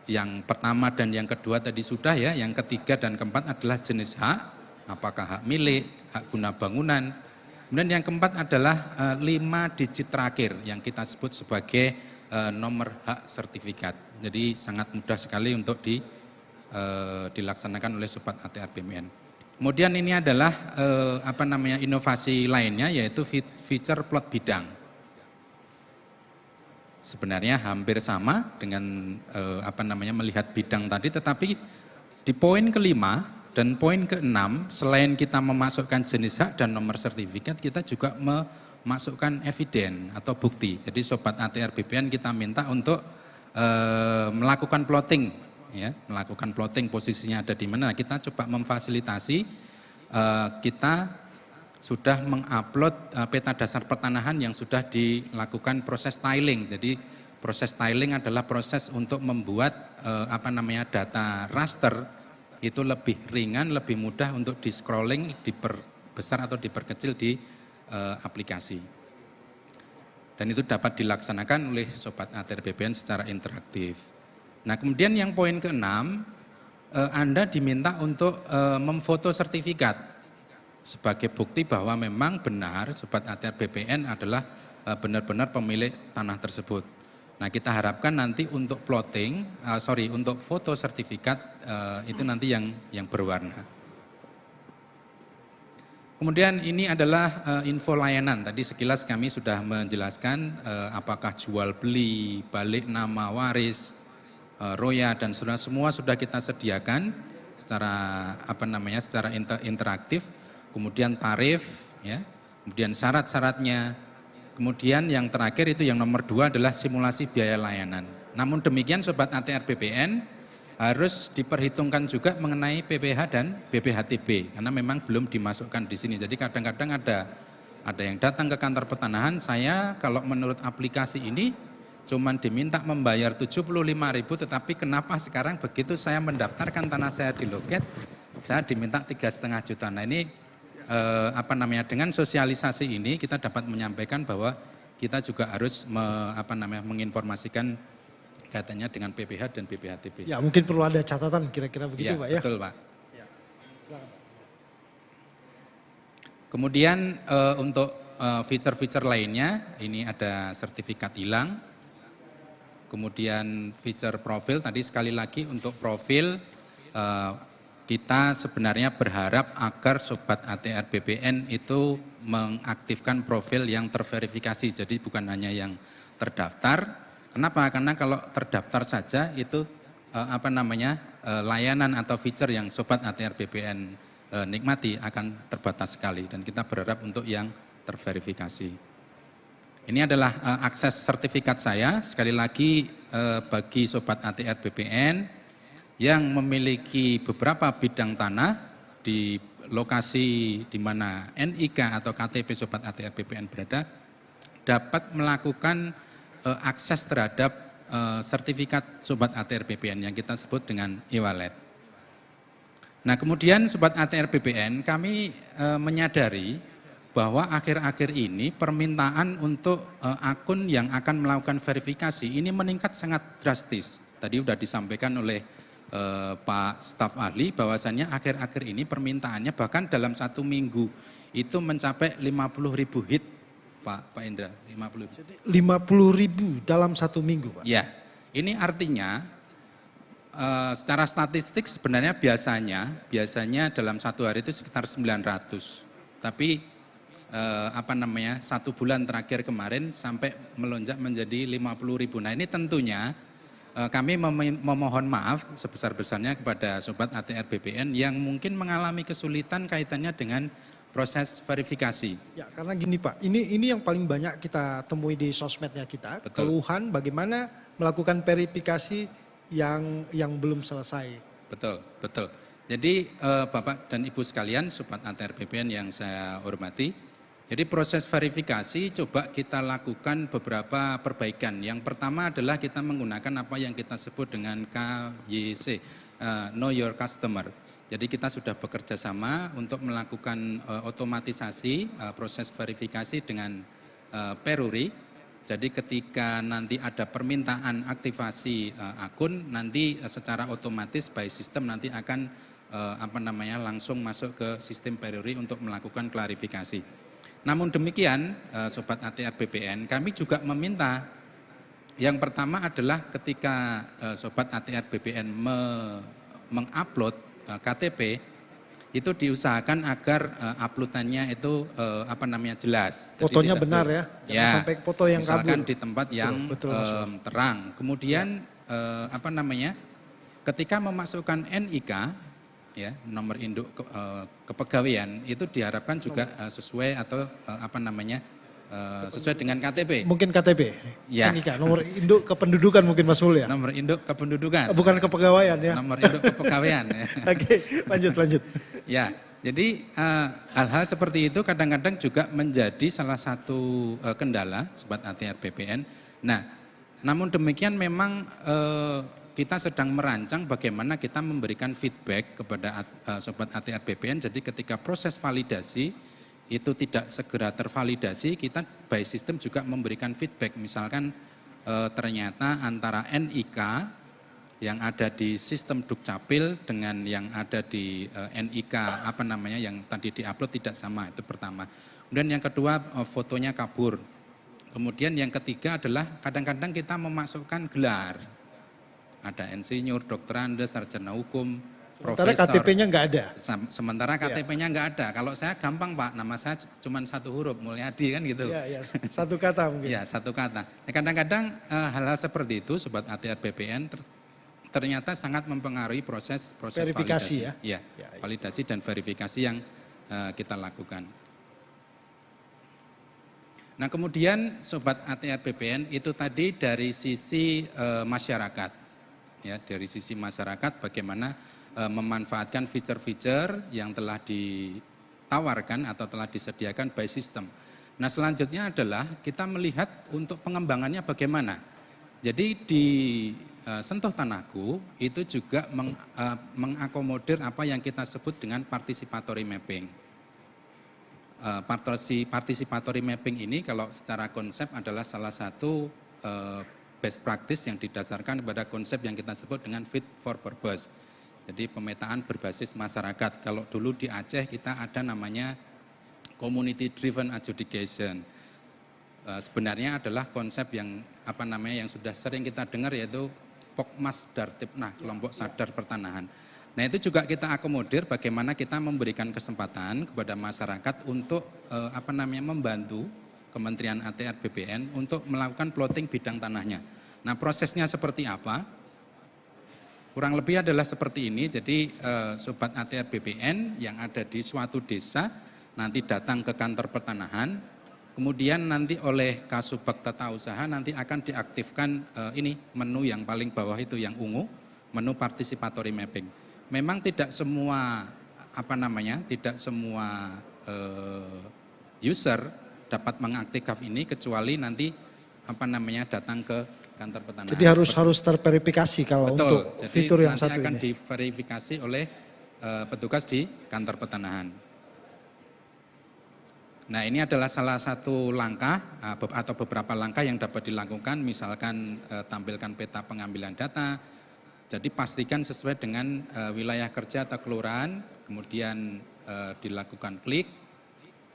Yang pertama dan yang kedua tadi sudah ya, yang ketiga dan keempat adalah jenis hak, apakah hak milik, hak guna bangunan. Kemudian yang keempat adalah 5 digit terakhir yang kita sebut sebagai nomor hak sertifikat. Jadi sangat mudah sekali untuk dilaksanakan oleh Sobat ATR BPN. Kemudian ini adalah inovasi lainnya, yaitu feature plot bidang. Sebenarnya hampir sama dengan melihat bidang tadi, tetapi di poin kelima dan poin keenam, selain kita memasukkan jenis hak dan nomor sertifikat, kita juga memasukkan eviden atau bukti. Jadi Sobat ATR BPN kita minta untuk melakukan plotting, ya, melakukan plotting posisinya ada di mana. Kita coba memfasilitasi, kita sudah mengupload peta dasar pertanahan yang sudah dilakukan proses tiling. Jadi proses tiling adalah proses untuk membuat data raster itu lebih ringan, lebih mudah untuk di scrolling, diperbesar atau diperkecil di aplikasi. Dan itu dapat dilaksanakan oleh Sobat ATR BPN secara interaktif. Nah, kemudian yang poin keenam, Anda diminta untuk memfoto sertifikat sebagai bukti bahwa memang benar Sobat ATR BPN adalah benar-benar pemilik tanah tersebut. Nah, kita harapkan nanti untuk untuk foto sertifikat itu nanti yang berwarna. Kemudian ini adalah info layanan. Tadi sekilas kami sudah menjelaskan apakah jual beli, balik nama waris, roya dan semua sudah kita sediakan secara secara interaktif. Kemudian tarif, ya, kemudian syarat-syaratnya, kemudian yang terakhir itu yang nomor 2 adalah simulasi biaya layanan. Namun demikian Sobat ATR BPN harus diperhitungkan juga mengenai PPH dan BPHTB karena memang belum dimasukkan di sini. Jadi kadang-kadang ada yang datang ke kantor pertanahan, saya kalau menurut aplikasi ini cuman diminta membayar 75.000, tetapi kenapa sekarang begitu saya mendaftarkan tanah saya di loket, saya diminta 3,5 juta. Nah, ini dengan sosialisasi ini kita dapat menyampaikan bahwa kita juga harus menginformasikan kaitannya dengan PPH dan BPHTB. Ya, mungkin perlu ada catatan kira-kira begitu, ya, Pak ya. Betul, Pak. Ya. Silakan. Kemudian untuk feature-feature lainnya, ini ada sertifikat hilang. Kemudian feature profil, tadi sekali lagi untuk profil kita sebenarnya berharap agar Sobat ATR BPN itu mengaktifkan profil yang terverifikasi, jadi bukan hanya yang terdaftar. Kenapa? Karena kalau terdaftar saja itu layanan atau feature yang Sobat ATR BPN nikmati akan terbatas sekali dan kita berharap untuk yang terverifikasi. Ini adalah akses sertifikat saya, sekali lagi bagi Sobat ATR BPN yang memiliki beberapa bidang tanah di lokasi di mana NIK atau KTP Sobat ATR BPN berada, dapat melakukan akses terhadap sertifikat Sobat ATR BPN yang kita sebut dengan e-wallet. Nah, kemudian Sobat ATR BPN kami menyadari bahwa akhir-akhir ini permintaan untuk akun yang akan melakukan verifikasi ini meningkat sangat drastis. Tadi sudah disampaikan oleh Pak staf ahli bahwasannya akhir-akhir ini permintaannya bahkan dalam 1 minggu itu mencapai 50.000 hit, Pak Indra, 50.000. 50.000 dalam 1 minggu, Pak. Ya, ini artinya secara statistik sebenarnya biasanya dalam 1 hari itu sekitar 900. Tapi 1 bulan terakhir kemarin sampai melonjak menjadi 50.000. Nah, ini tentunya kami memohon maaf sebesar-besarnya kepada Sobat ATR BPN yang mungkin mengalami kesulitan kaitannya dengan proses verifikasi. Ya, karena gini Pak, ini yang paling banyak kita temui di sosmednya kita. Betul. Keluhan bagaimana melakukan verifikasi yang belum selesai. Betul. Jadi Bapak dan Ibu sekalian, Sobat ATR BPN yang saya hormati, jadi proses verifikasi coba kita lakukan beberapa perbaikan. Yang pertama adalah kita menggunakan apa yang kita sebut dengan KYC, Know Your Customer. Jadi kita sudah bekerja sama untuk melakukan otomatisasi proses verifikasi dengan Peruri. Jadi ketika nanti ada permintaan aktivasi akun, nanti secara otomatis by system nanti akan langsung masuk ke sistem Peruri untuk melakukan klarifikasi. Namun demikian, Sobat ATR BPN, kami juga meminta yang pertama adalah ketika Sobat ATR BPN mengupload KTP, itu diusahakan agar uploadannya itu jelas. Fotonya benar ya, jangan sampai foto yang kabur. Misalkan di tempat yang terang. Kemudian ketika memasukkan NIK, ya nomor induk kepegawaian itu diharapkan juga sesuai atau sesuai dengan KTP. Mungkin KTP, ya. NIK, nomor induk kependudukan mungkin Mas Mul ya? Nomor induk kependudukan. Bukan kepegawaian ya? Nomor induk kepegawaian. Ya. Oke, lanjut. Ya, jadi hal-hal seperti itu kadang-kadang juga menjadi salah satu kendala Sobat ATR BPN. Nah, namun demikian memang kita sedang merancang bagaimana kita memberikan feedback kepada Sobat ATR BPN. Jadi ketika proses validasi itu tidak segera tervalidasi, kita by system juga memberikan feedback. Misalkan ternyata antara NIK yang ada di sistem Dukcapil dengan yang ada di NIK yang tadi diupload tidak sama, itu pertama. Kemudian yang kedua fotonya kabur. Kemudian yang ketiga adalah kadang-kadang kita memasukkan gelar. Ada insinyur, dokter Andes, sarjana hukum, sementara profesor. KTP-nya nggak ada. Sementara KTP-nya nggak ada. Kalau saya gampang Pak, nama saya cuma satu huruf, Mulyadi kan gitu. Iya, satu kata mungkin. Iya, satu kata. Nah, kadang-kadang hal-hal seperti itu Sobat ATR BPN ternyata sangat mempengaruhi proses verifikasi validasi. Ya, validasi dan verifikasi yang kita lakukan. Nah, kemudian Sobat ATR BPN itu tadi dari sisi masyarakat. Ya, dari sisi masyarakat bagaimana memanfaatkan fitur-fitur yang telah ditawarkan atau telah disediakan by system. Nah, selanjutnya adalah kita melihat untuk pengembangannya bagaimana. Jadi di Sentuh Tanahku itu juga mengakomodir apa yang kita sebut dengan participatory mapping. Participatory mapping ini kalau secara konsep adalah salah satu best practice yang didasarkan pada konsep yang kita sebut dengan fit for purpose. Jadi pemetaan berbasis masyarakat. Kalau dulu di Aceh kita ada namanya community driven adjudication. Sebenarnya adalah konsep yang yang sudah sering kita dengar, yaitu Pokmas Dartibnah, kelompok sadar pertanahan. Nah, itu juga kita akomodir bagaimana kita memberikan kesempatan kepada masyarakat untuk membantu Kementerian ATR BPN untuk melakukan plotting bidang tanahnya. Nah, prosesnya seperti apa? Kurang lebih adalah seperti ini. Jadi Sobat ATR BPN yang ada di suatu desa nanti datang ke kantor pertanahan, kemudian nanti oleh Kasubag Tata Usaha nanti akan diaktifkan ini menu yang paling bawah itu yang ungu, menu participatory mapping. Memang tidak semua tidak semua user dapat mengaktifkan ini kecuali nanti datang ke kantor pertanahan. Jadi harus terverifikasi kalau betul. Untuk jadi fitur yang nanti satu akan ini. diverifikasi oleh petugas di kantor pertanahan. Nah, ini adalah salah satu langkah atau beberapa langkah yang dapat dilakukan, misalkan tampilkan peta pengambilan data. Jadi pastikan sesuai dengan wilayah kerja atau kelurahan, kemudian dilakukan klik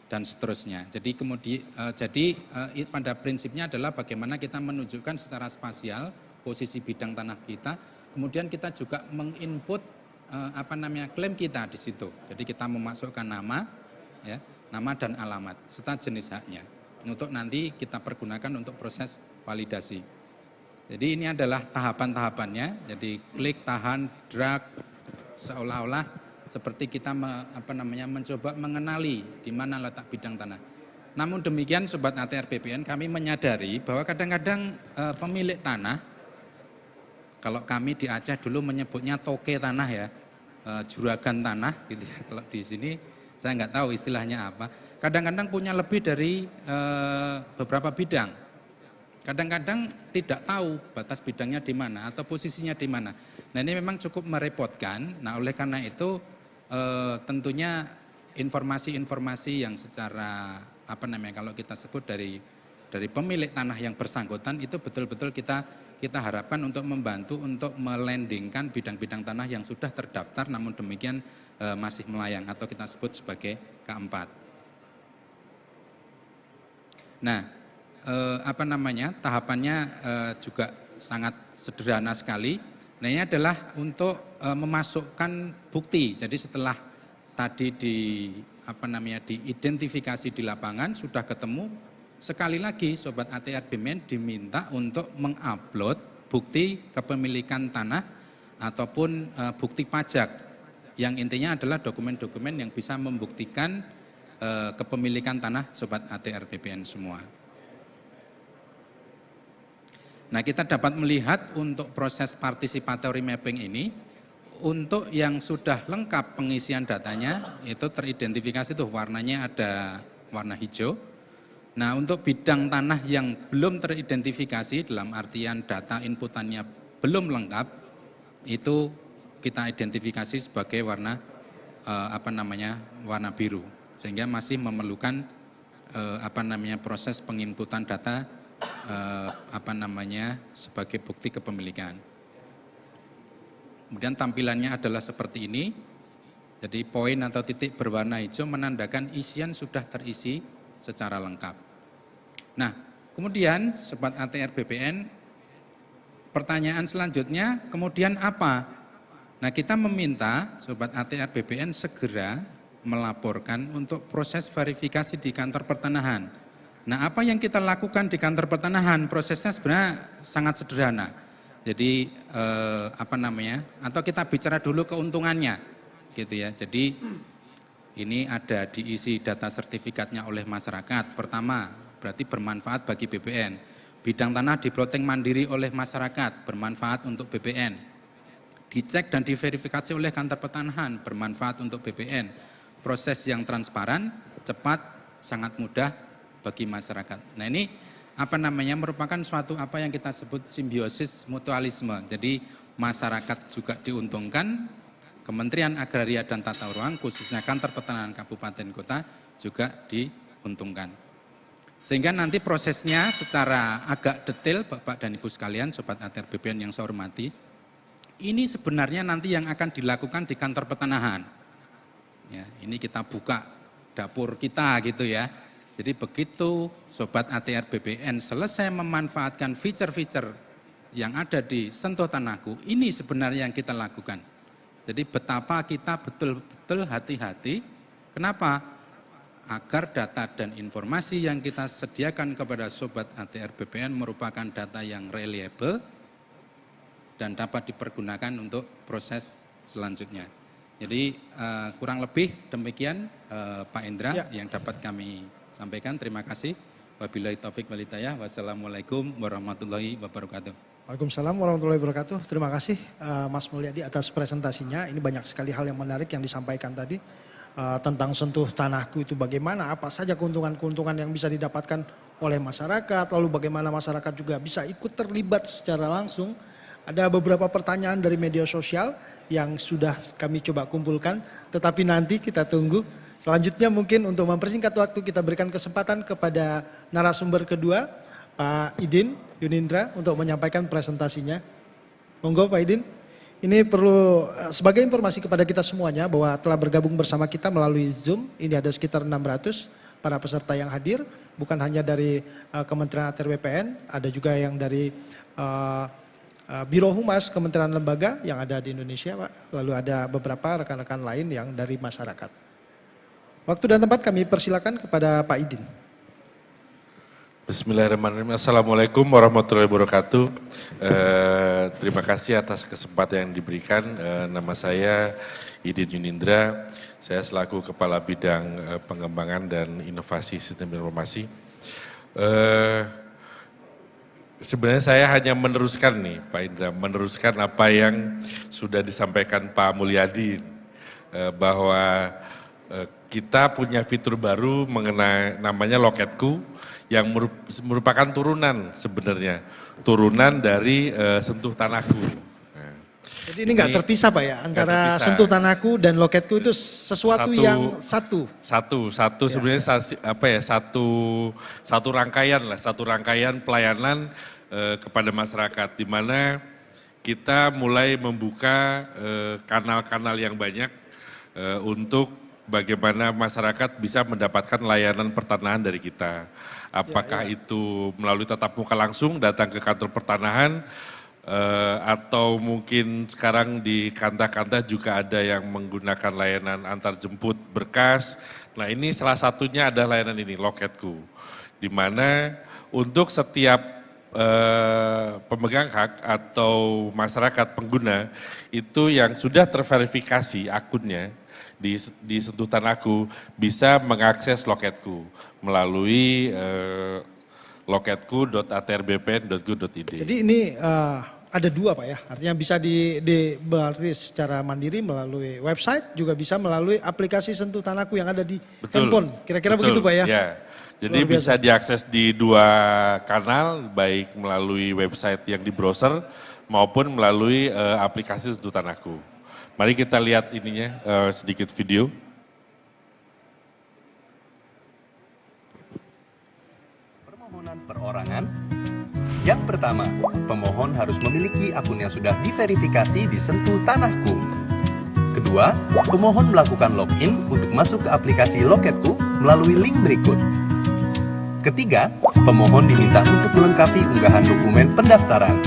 dan seterusnya. Jadi pada prinsipnya adalah bagaimana kita menunjukkan secara spasial posisi bidang tanah kita, kemudian kita juga menginput klaim kita di situ. Jadi kita memasukkan nama, ya, nama dan alamat serta jenis haknya untuk nanti kita pergunakan untuk proses validasi. Jadi ini adalah tahapan-tahapannya. Jadi klik, tahan, drag, seolah-olah seperti kita mencoba mengenali di mana letak bidang tanah. Namun demikian Sobat ATR BPN, kami menyadari bahwa kadang-kadang pemilik tanah, kalau kami di Aceh dulu menyebutnya toke tanah ya, juragan tanah gitu ya. Kalau di sini saya nggak tahu istilahnya apa. Kadang-kadang punya lebih dari beberapa bidang. Kadang-kadang tidak tahu batas bidangnya di mana atau posisinya di mana. Nah, ini memang cukup merepotkan. Nah, oleh karena itu tentunya informasi-informasi yang secara kalau kita sebut dari pemilik tanah yang bersangkutan itu betul-betul kita harapkan untuk membantu untuk melandingkan bidang-bidang tanah yang sudah terdaftar namun demikian masih melayang atau kita sebut sebagai K4. Nah, tahapannya juga sangat sederhana sekali. Nah, ini adalah untuk memasukkan bukti. Jadi setelah tadi diidentifikasi di lapangan sudah ketemu, sekali lagi Sobat ATR BPN diminta untuk mengupload bukti kepemilikan tanah ataupun bukti pajak. Yang intinya adalah dokumen-dokumen yang bisa membuktikan kepemilikan tanah Sobat ATR BPN semua. Nah, kita dapat melihat untuk proses participatory mapping ini, untuk yang sudah lengkap pengisian datanya, itu teridentifikasi tuh warnanya ada warna hijau. Nah, untuk bidang tanah yang belum teridentifikasi dalam artian data inputannya belum lengkap, itu kita identifikasi sebagai warna warna biru, sehingga masih memerlukan proses penginputan data sebagai bukti kepemilikan. Kemudian tampilannya adalah seperti ini. Jadi poin atau titik berwarna hijau menandakan isian sudah terisi secara lengkap. Nah, kemudian Sobat ATR BPN, pertanyaan selanjutnya, kemudian apa? Nah, kita meminta Sobat ATR BPN segera melaporkan untuk proses verifikasi di kantor pertanahan. Nah, apa yang kita lakukan di kantor pertanahan? Prosesnya sebenarnya sangat sederhana. Jadi atau kita bicara dulu keuntungannya, gitu ya. Jadi ini ada diisi data sertifikatnya oleh masyarakat. Pertama, berarti bermanfaat bagi BPN. Bidang tanah diplotting mandiri oleh masyarakat, bermanfaat untuk BPN. Dicek dan diverifikasi oleh kantor pertanahan, bermanfaat untuk BPN. Proses yang transparan, cepat, sangat mudah bagi masyarakat. Nah, ini merupakan suatu yang kita sebut simbiosis mutualisme. Jadi masyarakat juga diuntungkan, Kementerian Agraria dan Tata Ruang khususnya kantor pertanahan kabupaten kota juga diuntungkan. Sehingga nanti prosesnya secara agak detail Bapak dan Ibu sekalian, Sobat ATR BPN yang saya hormati, ini sebenarnya nanti yang akan dilakukan di kantor pertanahan. Ya, ini kita buka dapur kita gitu ya. Jadi begitu Sobat ATR BPN selesai memanfaatkan fitur-fitur yang ada di Sentuh Tanahku, ini sebenarnya yang kita lakukan. Jadi betapa kita betul-betul hati-hati, kenapa? Agar data dan informasi yang kita sediakan kepada Sobat ATR BPN merupakan data yang reliable dan dapat dipergunakan untuk proses selanjutnya. Jadi kurang lebih demikian Pak Indra yang dapat kami sampaikan. Terima kasih. Wabillahi taufik walhidayah. Wassalamualaikum warahmatullahi wabarakatuh. Waalaikumsalam warahmatullahi wabarakatuh. Terima kasih Mas Mulyadi atas presentasinya. Ini banyak sekali hal yang menarik yang disampaikan tadi tentang Sentuh Tanahku itu bagaimana, apa saja keuntungan-keuntungan yang bisa didapatkan oleh masyarakat, lalu bagaimana masyarakat juga bisa ikut terlibat secara langsung. Ada beberapa pertanyaan dari media sosial yang sudah kami coba kumpulkan, tetapi nanti kita tunggu. Selanjutnya mungkin untuk mempersingkat waktu kita berikan kesempatan kepada narasumber kedua, Pak Idin Yunindra untuk menyampaikan presentasinya. Monggo Pak Idin. Ini perlu sebagai informasi kepada kita semuanya bahwa telah bergabung bersama kita melalui Zoom. Ini ada sekitar 600 para peserta yang hadir. Bukan hanya dari Kementerian ATR BPN, ada juga yang dari Biro Humas Kementerian Lembaga yang ada di Indonesia, Pak. Lalu ada beberapa rekan-rekan lain yang dari masyarakat. Waktu dan tempat kami persilakan kepada Pak Idin. Bismillahirrahmanirrahim. Assalamualaikum warahmatullahi wabarakatuh. Terima kasih atas kesempatan yang diberikan. Nama saya Idin Yunindra. Saya selaku Kepala Bidang Pengembangan dan Inovasi Sistem Informasi. Sebenarnya saya hanya meneruskan nih Pak Indra, meneruskan apa yang sudah disampaikan Pak Mulyadi. Bahwa kita punya fitur baru mengenai namanya Loketku yang merupakan turunan sebenarnya, turunan dari Sentuh Tanahku. Nah, Jadi ini nggak terpisah Pak ya, antara terpisah. Sentuh Tanahku dan Loketku itu sesuatu yang satu. Satu sebenarnya satu rangkaian pelayanan kepada masyarakat, di mana kita mulai membuka kanal-kanal yang banyak untuk bagaimana masyarakat bisa mendapatkan layanan pertanahan dari kita. Apakah itu melalui tatap muka langsung datang ke kantor pertanahan, atau mungkin sekarang di kanta-kanta juga ada yang menggunakan layanan antar jemput berkas. Nah ini salah satunya ada layanan ini, Loketku. Di mana untuk setiap pemegang hak atau masyarakat pengguna itu yang sudah terverifikasi akunnya di Sentuh Tanahku bisa mengakses Loketku melalui loketku.atrbpn.go.id. Jadi ini ada dua Pak ya, artinya bisa berarti secara mandiri melalui website, juga bisa melalui aplikasi Sentuh Tanahku yang ada di handphone. Kira-kira begitu Pak ya? Ya. Jadi bisa diakses di dua kanal, baik melalui website yang di browser maupun melalui aplikasi Sentuh Tanahku. Mari kita lihat ininya, sedikit video. Permohonan perorangan. Yang pertama, pemohon harus memiliki akun yang sudah diverifikasi di Sentuh Tanahku. Kedua, pemohon melakukan login untuk masuk ke aplikasi Loketku melalui link berikut. Ketiga, pemohon diminta untuk melengkapi unggahan dokumen pendaftaran.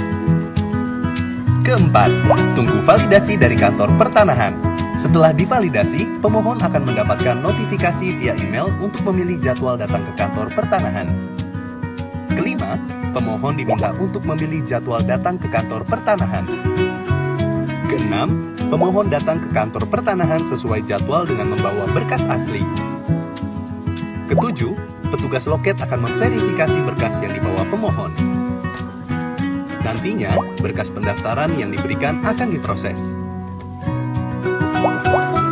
Keempat, tunggu validasi dari kantor pertanahan. Setelah divalidasi, pemohon akan mendapatkan notifikasi via email untuk memilih jadwal datang ke kantor pertanahan. Kelima, pemohon diminta untuk memilih jadwal datang ke kantor pertanahan. Keenam, pemohon datang ke kantor pertanahan sesuai jadwal dengan membawa berkas asli. Ketujuh, petugas loket akan memverifikasi berkas yang dibawa pemohon. Nantinya, berkas pendaftaran yang diberikan akan diproses.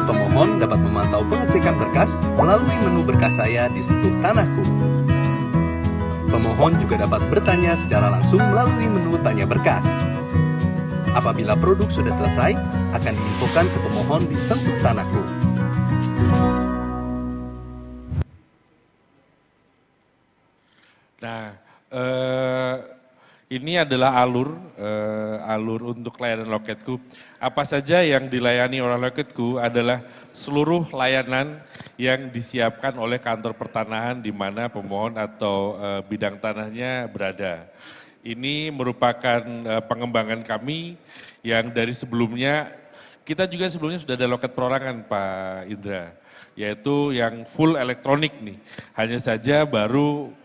Pemohon dapat memantau pengecekan berkas melalui menu berkas saya di Sentuh Tanahku. Pemohon juga dapat bertanya secara langsung melalui menu tanya berkas. Apabila produk sudah selesai, akan diinfokan ke pemohon di Sentuh Tanahku. Nah, ini adalah alur untuk layanan Loketku. Apa saja yang dilayani oleh Loketku adalah seluruh layanan yang disiapkan oleh kantor pertanahan di mana pemohon atau bidang tanahnya berada. Ini merupakan pengembangan kami yang dari sebelumnya, kita juga sebelumnya sudah ada loket perorangan Pak Indra, yaitu yang full elektronik nih. Hanya saja baru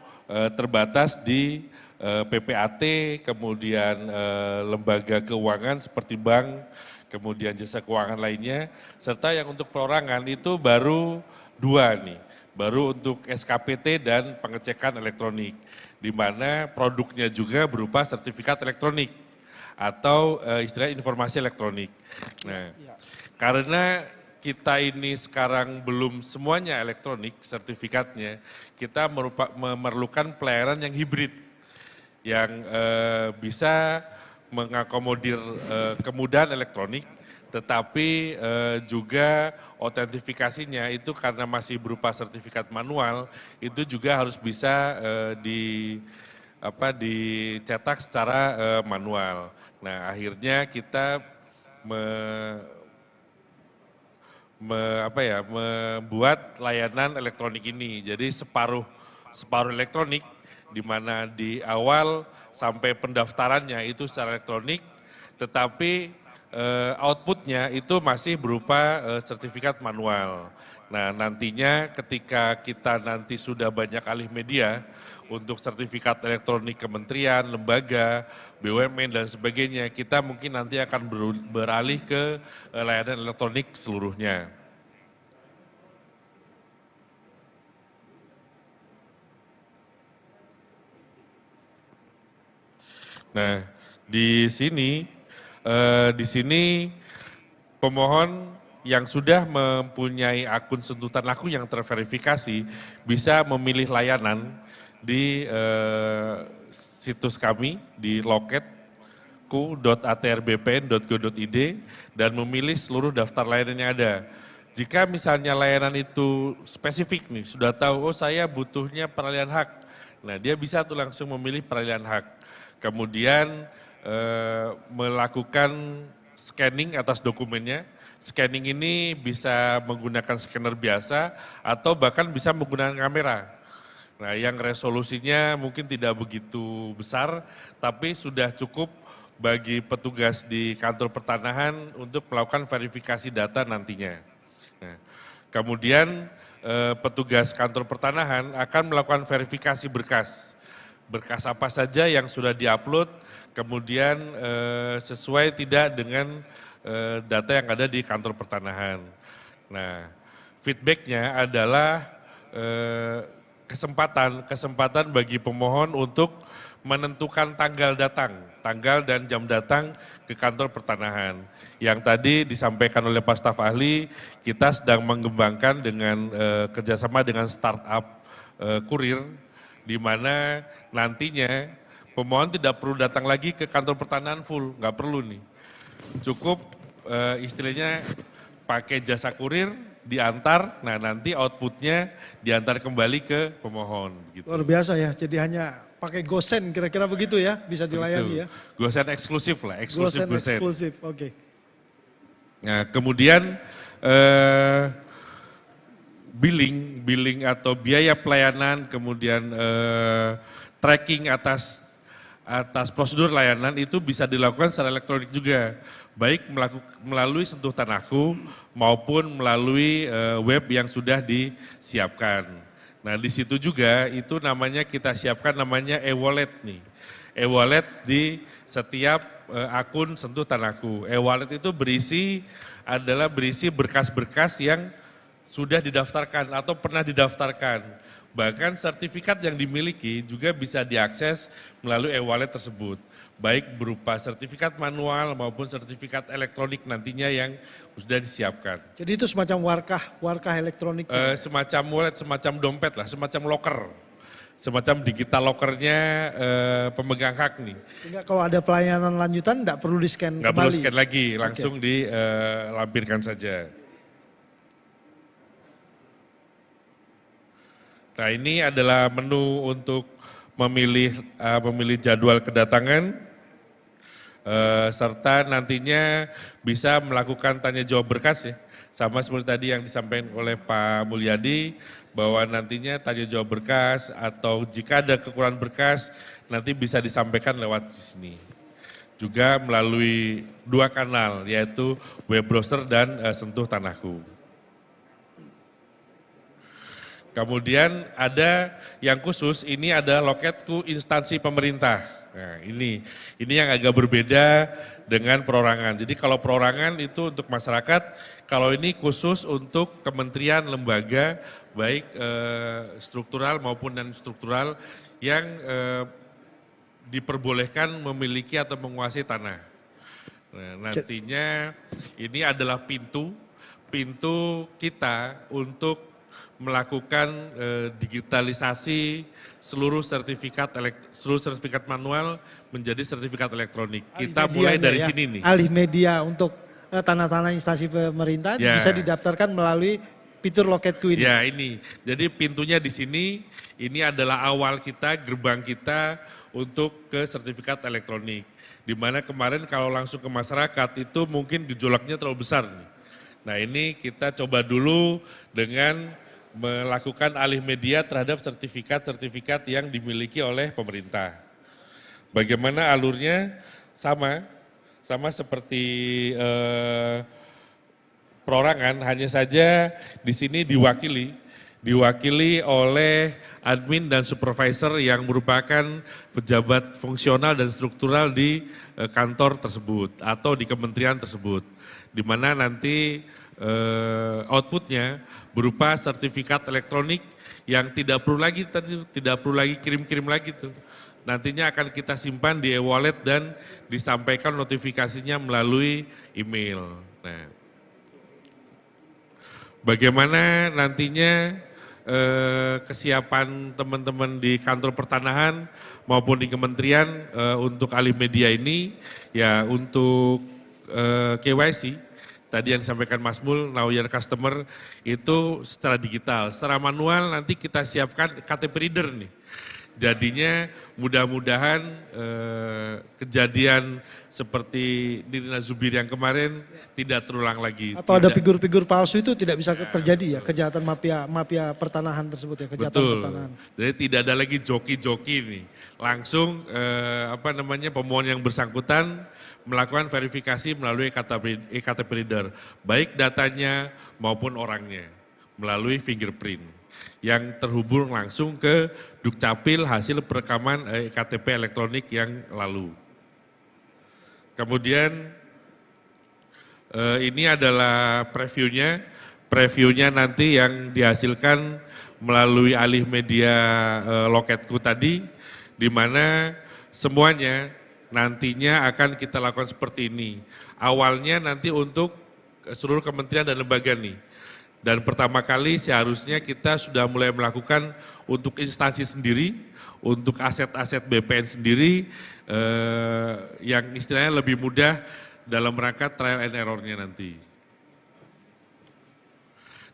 terbatas di PPAT, kemudian lembaga keuangan seperti bank, kemudian jasa keuangan lainnya, serta yang untuk perorangan itu baru 2 nih, baru untuk SKPT dan pengecekan elektronik, di mana produknya juga berupa sertifikat elektronik atau istilah informasi elektronik. Nah, karena kita ini sekarang belum semuanya elektronik sertifikatnya, kita memerlukan pelayanan yang hibrid, yang bisa mengakomodir kemudahan elektronik, tetapi juga autentifikasinya itu karena masih berupa sertifikat manual, itu juga harus bisa dicetak secara manual. Nah, akhirnya kita membuat layanan elektronik ini. Jadi separuh elektronik, di mana di awal sampai pendaftarannya itu secara elektronik, tetapi outputnya itu masih berupa sertifikat manual. Nah, nantinya ketika kita nanti sudah banyak alih media untuk sertifikat elektronik kementerian, lembaga, BUMN dan sebagainya, kita mungkin nanti akan beralih ke layanan elektronik seluruhnya. Nah, di sini pemohon yang sudah mempunyai akun Sentuh Tanahku yang terverifikasi bisa memilih layanan di situs kami di Loket info.atrbpn.go.id dan memilih seluruh daftar layanan yang ada. Jika misalnya layanan itu spesifik nih, sudah tahu, oh saya butuhnya peralihan hak. Nah dia bisa tuh langsung memilih peralihan hak. Kemudian melakukan scanning atas dokumennya. Scanning ini bisa menggunakan scanner biasa atau bahkan bisa menggunakan kamera. Nah yang resolusinya mungkin tidak begitu besar, tapi sudah cukup bagi petugas di kantor pertanahan untuk melakukan verifikasi data nantinya. Nah, kemudian petugas kantor pertanahan akan melakukan verifikasi berkas. Berkas apa saja yang sudah diupload, kemudian sesuai tidak dengan data yang ada di kantor pertanahan. Nah, feedbacknya adalah kesempatan bagi pemohon untuk menentukan tanggal dan jam datang ke kantor pertanahan. Yang tadi disampaikan oleh Pak Staf Ahli, kita sedang mengembangkan dengan kerjasama dengan startup kurir, di mana nantinya pemohon tidak perlu datang lagi ke kantor pertanahan full, nggak perlu nih. Cukup istilahnya pakai jasa kurir, diantar, nah nanti outputnya diantar kembali ke pemohon. Gitu. Luar biasa ya, jadi hanya pakai GoSend kira-kira begitu ya, bisa dilayani ya. GoSend eksklusif lah, eksklusif GoSend. Eksklusif, oke. Nah kemudian billing atau biaya pelayanan, kemudian tracking atas prosedur layanan itu bisa dilakukan secara elektronik juga, baik melalui Sentuh Tanahku maupun melalui web yang sudah disiapkan. Nah di situ juga itu namanya kita siapkan namanya e-wallet nih. E-wallet di setiap akun Sentuh Tanahku. E-wallet itu berisi berkas-berkas yang sudah didaftarkan atau pernah didaftarkan. Bahkan sertifikat yang dimiliki juga bisa diakses melalui e-wallet tersebut. Baik berupa sertifikat manual maupun sertifikat elektronik nantinya yang sudah disiapkan. Jadi itu semacam warkah elektronik? Semacam wallet, semacam dompet lah, semacam locker. Semacam digital lockernya pemegang hak nih. Sehingga kalau ada pelayanan lanjutan nggak perlu di-scan kembali? Nggak perlu scan lagi, langsung dilampirkan saja. Nah ini adalah menu untuk memilih jadwal kedatangan, serta nantinya bisa melakukan tanya jawab berkas ya. Sama seperti tadi yang disampaikan oleh Pak Mulyadi, bahwa nantinya tanya jawab berkas atau jika ada kekurangan berkas nanti bisa disampaikan lewat sini. Juga melalui 2 kanal, yaitu web browser dan Sentuh Tanahku. Kemudian ada yang khusus, ini ada Loketku instansi pemerintah. Nah ini yang agak berbeda dengan perorangan. Jadi kalau perorangan itu untuk masyarakat, kalau ini khusus untuk kementerian, lembaga, baik struktural maupun non-struktural yang diperbolehkan memiliki atau menguasai tanah. Nah, nantinya ini adalah pintu kita untuk melakukan digitalisasi seluruh sertifikat manual menjadi sertifikat elektronik. Kita mulai dari sini nih. Alih media untuk tanah-tanah instansi pemerintah bisa didaftarkan melalui fitur Loketku ini. Ya ini, jadi pintunya di sini, ini adalah awal kita, gerbang kita untuk ke sertifikat elektronik. Dimana kemarin kalau langsung ke masyarakat itu mungkin gejolaknya terlalu besar. Nah ini kita coba dulu dengan melakukan alih media terhadap sertifikat-sertifikat yang dimiliki oleh pemerintah. Bagaimana alurnya? Sama seperti perorangan, hanya saja di sini diwakili oleh admin dan supervisor yang merupakan pejabat fungsional dan struktural di kantor tersebut atau di kementerian tersebut, di mana nanti outputnya berupa sertifikat elektronik yang tidak perlu lagi kirim-kirim lagi tuh. Nantinya akan kita simpan di e-wallet dan disampaikan notifikasinya melalui email. Nah, bagaimana nantinya kesiapan teman-teman di kantor pertanahan maupun di kementerian untuk alih media ini, ya untuk KYC, tadi yang disampaikan Mas Mul, Know Your Customer itu secara digital, secara manual nanti kita siapkan KTP reader nih. Jadinya mudah-mudahan kejadian seperti Nirina Zubir yang kemarin tidak terulang lagi. Atau ada figur-figur palsu itu tidak bisa terjadi ya, kejahatan mafia pertanahan tersebut ya, kejahatan pertanahan. Jadi tidak ada lagi joki-joki nih. Langsung pemohon yang bersangkutan melakukan verifikasi melalui eKTP reader, baik datanya maupun orangnya melalui fingerprint yang terhubung langsung ke Dukcapil hasil perekaman KTP elektronik yang lalu. Kemudian ini adalah previewnya nanti yang dihasilkan melalui alih media Loketku tadi, di mana semuanya nantinya akan kita lakukan seperti ini. Awalnya nanti untuk seluruh kementerian dan lembaga nih. Dan pertama kali seharusnya kita sudah mulai melakukan untuk instansi sendiri, untuk aset-aset BPN sendiri, yang istilahnya lebih mudah dalam rangka trial and error-nya nanti.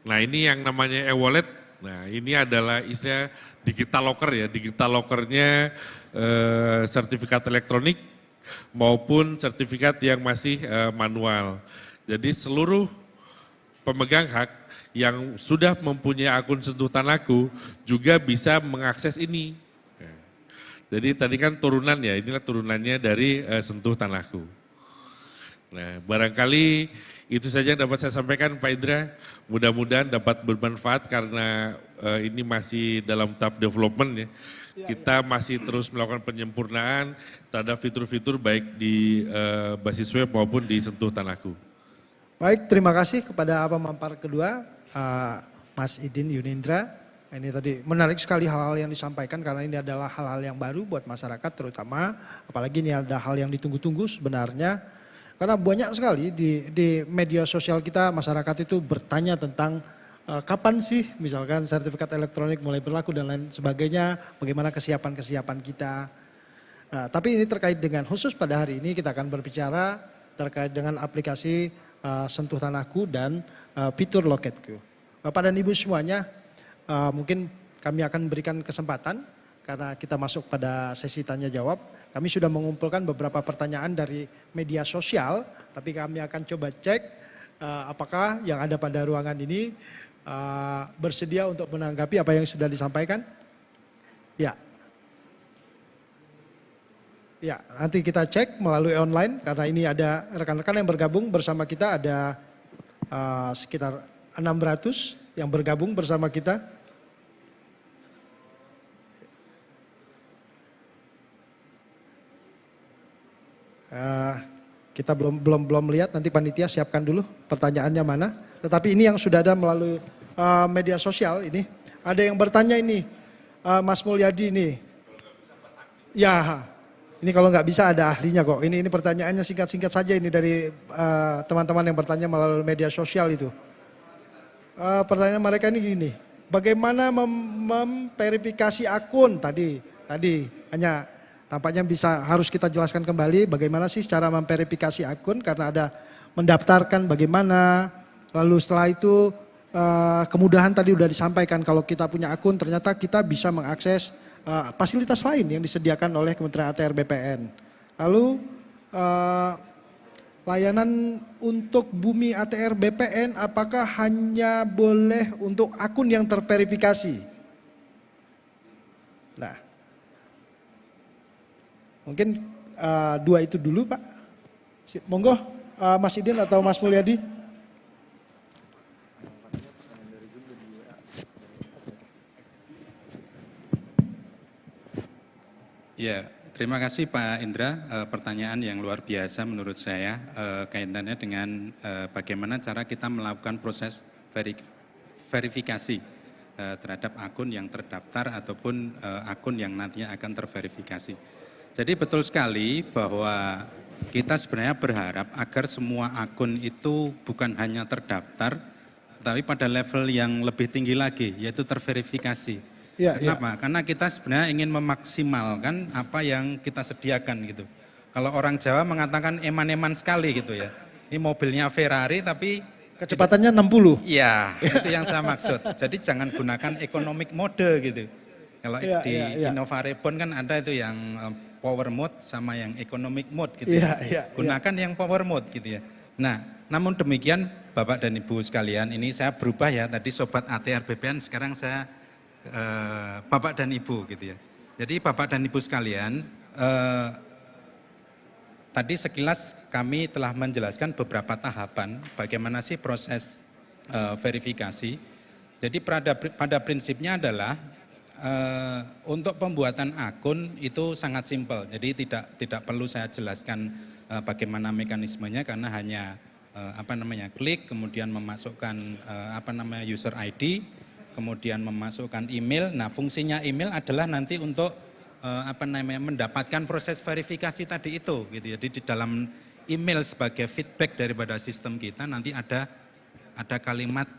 Nah ini yang namanya e-wallet, nah ini adalah istilah digital locker ya, digital locker-nya sertifikat elektronik maupun sertifikat yang masih manual. Jadi seluruh pemegang hak yang sudah mempunyai akun Sentuh Tanahku juga bisa mengakses ini. Jadi tadi kan turunan ya, inilah turunannya dari Sentuh Tanahku. Nah barangkali itu saja yang dapat saya sampaikan Pak Indra. Mudah-mudahan dapat bermanfaat karena ini masih dalam tahap development ya. Kita masih terus melakukan penyempurnaan terhadap fitur-fitur baik di basis web maupun di Sentuh Tanahku. Baik, terima kasih kepada pemampar kedua. Mas Idin Yunindra, ini tadi menarik sekali hal-hal yang disampaikan karena ini adalah hal-hal yang baru buat masyarakat terutama, apalagi ini ada hal yang ditunggu-tunggu sebenarnya. Karena banyak sekali di media sosial kita masyarakat itu bertanya tentang kapan sih misalkan sertifikat elektronik mulai berlaku dan lain sebagainya, bagaimana kesiapan-kesiapan kita. Tapi ini terkait dengan khusus pada hari ini kita akan berbicara terkait dengan aplikasi Sentuh Tanahku dan fitur Loketku. Bapak dan Ibu semuanya, mungkin kami akan berikan kesempatan karena kita masuk pada sesi tanya jawab. Kami sudah mengumpulkan beberapa pertanyaan dari media sosial, tapi kami akan coba cek apakah yang ada pada ruangan ini bersedia untuk menanggapi apa yang sudah disampaikan. Ya. Ya, nanti kita cek melalui online karena ini ada rekan-rekan yang bergabung bersama kita, ada sekitar 600 yang bergabung bersama kita. Kita belum lihat, nanti panitia siapkan dulu pertanyaannya mana. Tetapi ini yang sudah ada melalui media sosial ini. Ada yang bertanya ini, Mas Mulyadi ini. Ya, ini kalau nggak bisa ada ahlinya kok. Ini pertanyaannya singkat-singkat saja ini dari teman-teman yang bertanya melalui media sosial itu. Pertanyaan mereka ini gini, bagaimana memverifikasi akun tadi hanya tampaknya harus kita jelaskan kembali bagaimana sih cara memverifikasi akun karena ada mendaftarkan bagaimana, lalu setelah itu kemudahan tadi sudah disampaikan kalau kita punya akun ternyata kita bisa mengakses fasilitas lain yang disediakan oleh Kementerian ATR BPN. Lalu layanan untuk Bumi ATR BPN apakah hanya boleh untuk akun yang terverifikasi? Nah, mungkin dua itu dulu Pak. Monggo Mas Idin atau Mas Mulyadi. Ya, terima kasih Pak Indra. Pertanyaan yang luar biasa menurut saya kaitannya dengan bagaimana cara kita melakukan proses verifikasi terhadap akun yang terdaftar ataupun akun yang nantinya akan terverifikasi. Jadi betul sekali bahwa kita sebenarnya berharap agar semua akun itu bukan hanya terdaftar, tapi pada level yang lebih tinggi lagi, yaitu terverifikasi. Ya, Kenapa? Karena kita sebenarnya ingin memaksimalkan apa yang kita sediakan gitu. Kalau orang Jawa mengatakan eman-eman sekali gitu ya. Ini mobilnya Ferrari tapi kecepatannya 60. Iya, itu yang saya maksud. Jadi jangan gunakan economic mode gitu. Kalau di Innova Reborn kan ada itu yang power mode sama yang economic mode gitu. Gunakan yang power mode gitu ya. Nah, namun demikian Bapak dan Ibu sekalian, ini saya berubah ya. Tadi Sobat ATR BPN, sekarang saya Bapak dan Ibu gitu ya. Jadi Bapak dan Ibu sekalian, tadi sekilas kami telah menjelaskan beberapa tahapan bagaimana sih proses verifikasi. Jadi pada prinsipnya adalah untuk pembuatan akun itu sangat simpel. Jadi tidak perlu saya jelaskan bagaimana mekanismenya karena hanya klik kemudian memasukkan user ID, kemudian memasukkan email. Nah, fungsinya email adalah nanti untuk mendapatkan proses verifikasi tadi itu gitu. Jadi di dalam email sebagai feedback daripada sistem kita nanti ada kalimat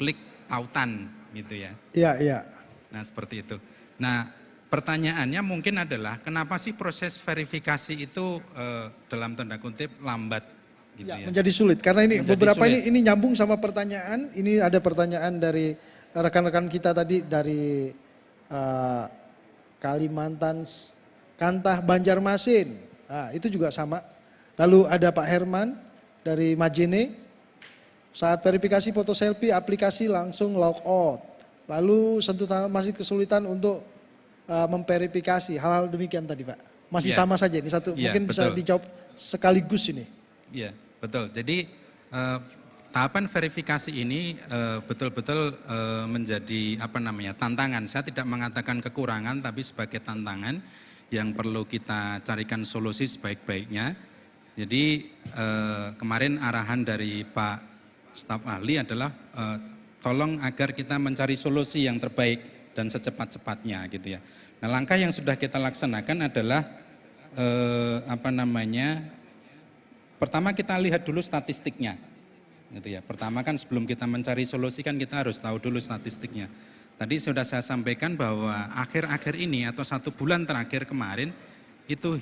klik tautan gitu ya. Iya. Nah, seperti itu. Nah, pertanyaannya mungkin adalah kenapa sih proses verifikasi itu dalam tanda kutip lambat gitu ya. Menjadi sulit karena ini Menjadi beberapa sulit. ini nyambung sama pertanyaan. Ini ada pertanyaan dari rekan-rekan kita tadi dari Kalimantan, Kantah, Banjarmasin. Nah, itu juga sama. Lalu ada Pak Herman dari Majene. Saat verifikasi foto selfie aplikasi langsung log out. Lalu masih kesulitan untuk memverifikasi. Hal-hal demikian tadi Pak. Masih sama saja ini satu. Mungkin bisa dijawab sekaligus ini. Iya, betul. Jadi tahapan verifikasi ini betul-betul menjadi tantangan. Saya tidak mengatakan kekurangan, tapi sebagai tantangan yang perlu kita carikan solusi sebaik-baiknya. Jadi kemarin arahan dari Pak Staf Ahli adalah tolong agar kita mencari solusi yang terbaik dan secepat-cepatnya gitu ya. Nah, langkah yang sudah kita laksanakan adalah pertama kita lihat dulu statistiknya. Gitu ya. Pertama kan sebelum kita mencari solusi kan kita harus tahu dulu statistiknya. Tadi sudah saya sampaikan bahwa akhir-akhir ini atau 1 bulan terakhir kemarin itu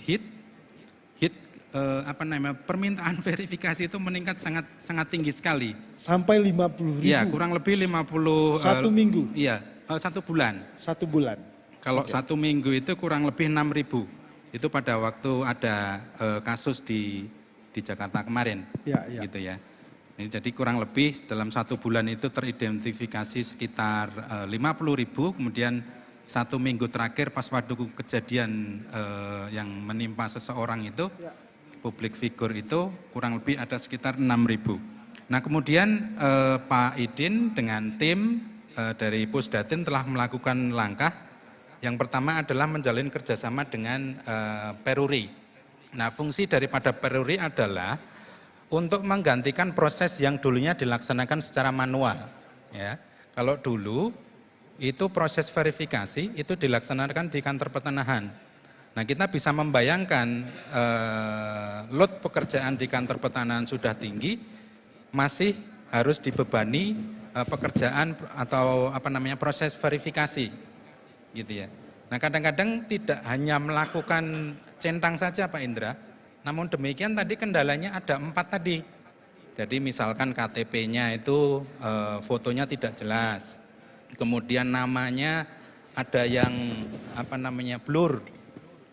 permintaan verifikasi itu meningkat sangat tinggi sekali. Sampai 50.000. Iya, kurang lebih 50. 1 minggu. Iya, 1 bulan. 1 bulan. Kalau 1 minggu itu kurang lebih 6.000. Itu pada waktu ada kasus di Jakarta kemarin. Gitu ya. Jadi kurang lebih dalam 1 bulan itu teridentifikasi sekitar 50.000, kemudian 1 minggu terakhir pas waktu kejadian yang menimpa seseorang itu, publik figur itu kurang lebih ada sekitar 6.000. Nah, kemudian Pak Idin dengan tim dari Pusdatin telah melakukan langkah. Yang pertama adalah menjalin kerjasama dengan Peruri. Nah, fungsi daripada Peruri adalah untuk menggantikan proses yang dulunya dilaksanakan secara manual. Ya, kalau dulu itu proses verifikasi itu dilaksanakan di kantor pertanahan. Nah, kita bisa membayangkan load pekerjaan di kantor pertanahan sudah tinggi, masih harus dibebani pekerjaan atau proses verifikasi, gitu ya. Nah, kadang-kadang tidak hanya melakukan centang saja Pak Indra. Namun demikian tadi kendalanya ada 4 tadi. Jadi misalkan KTP-nya itu fotonya tidak jelas. Kemudian namanya ada yang blur.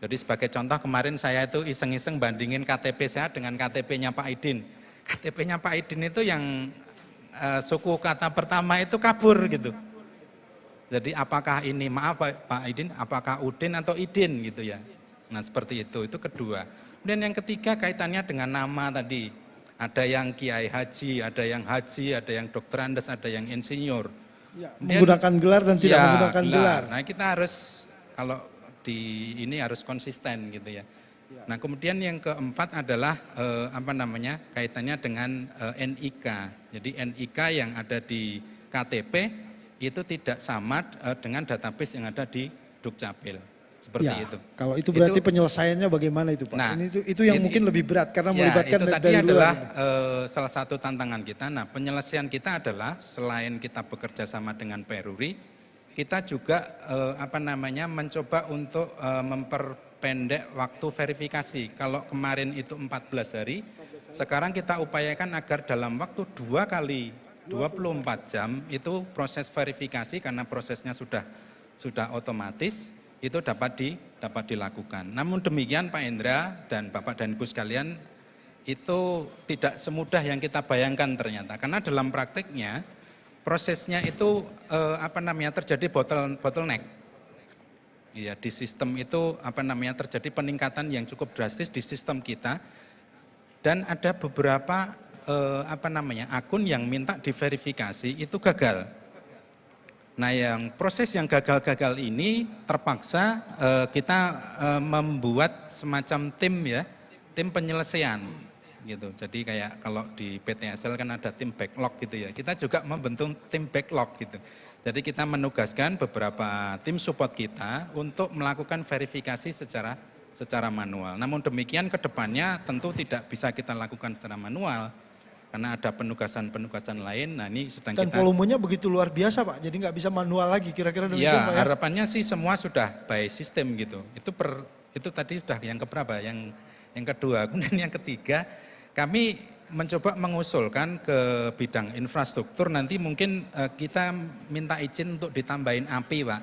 Jadi sebagai contoh kemarin saya itu iseng-iseng bandingin KTP saya dengan KTP-nya Pak Idin. KTP-nya Pak Idin itu yang suku kata pertama itu kabur gitu. Jadi apakah ini, maaf Pak Idin, apakah Udin atau Idin gitu ya. Nah, seperti itu kedua. Kemudian yang ketiga kaitannya dengan nama tadi. Ada yang Kiai Haji, ada yang Haji, ada yang Dokter Andes, ada yang insinyur. Ya, menggunakan gelar dan tidak menggunakan gelar. Nah, kita harus kalau di ini harus konsisten gitu ya. Nah, kemudian yang keempat adalah kaitannya dengan NIK. Jadi NIK yang ada di KTP itu tidak sama dengan database yang ada di Dukcapil. seperti Ya, itu. kalau itu berarti penyelesaiannya bagaimana itu Pak? Nah, itu yang mungkin lebih berat karena melibatkan itu tadi dari adalah luar. salah satu tantangan kita. Nah, penyelesaian kita adalah selain kita bekerja sama dengan Peruri, kita juga mencoba untuk memperpendek waktu verifikasi. Kalau kemarin itu 14 hari, sekarang kita upayakan agar dalam waktu 2 kali 24 jam itu proses verifikasi, karena prosesnya sudah otomatis, itu dapat dilakukan. Namun demikian Pak Indra dan Bapak dan Ibu sekalian, itu tidak semudah yang kita bayangkan ternyata. Karena dalam prakteknya prosesnya itu terjadi bottleneck. Ya, di sistem itu terjadi peningkatan yang cukup drastis di sistem kita, dan ada beberapa akun yang minta diverifikasi itu gagal. Nah, proses yang gagal-gagal ini terpaksa kita membuat semacam tim penyelesaian gitu. Jadi kayak kalau di PTSL kan ada tim backlog gitu ya. Kita juga membentuk tim backlog gitu. Jadi kita menugaskan beberapa tim support kita untuk melakukan verifikasi secara manual. Namun demikian ke depannya tentu tidak bisa kita lakukan secara manual, karena ada penugasan-penugasan lain. Nah, ini sedang Dan volumenya begitu luar biasa Pak, jadi nggak bisa manual lagi kira-kira demikian ya, Pak ya? harapannya sih semua sudah by system gitu. Itu tadi sudah yang keberapa? Yang kedua. Kemudian yang ketiga, kami mencoba mengusulkan ke bidang infrastruktur, nanti mungkin kita minta izin untuk ditambahin API Pak.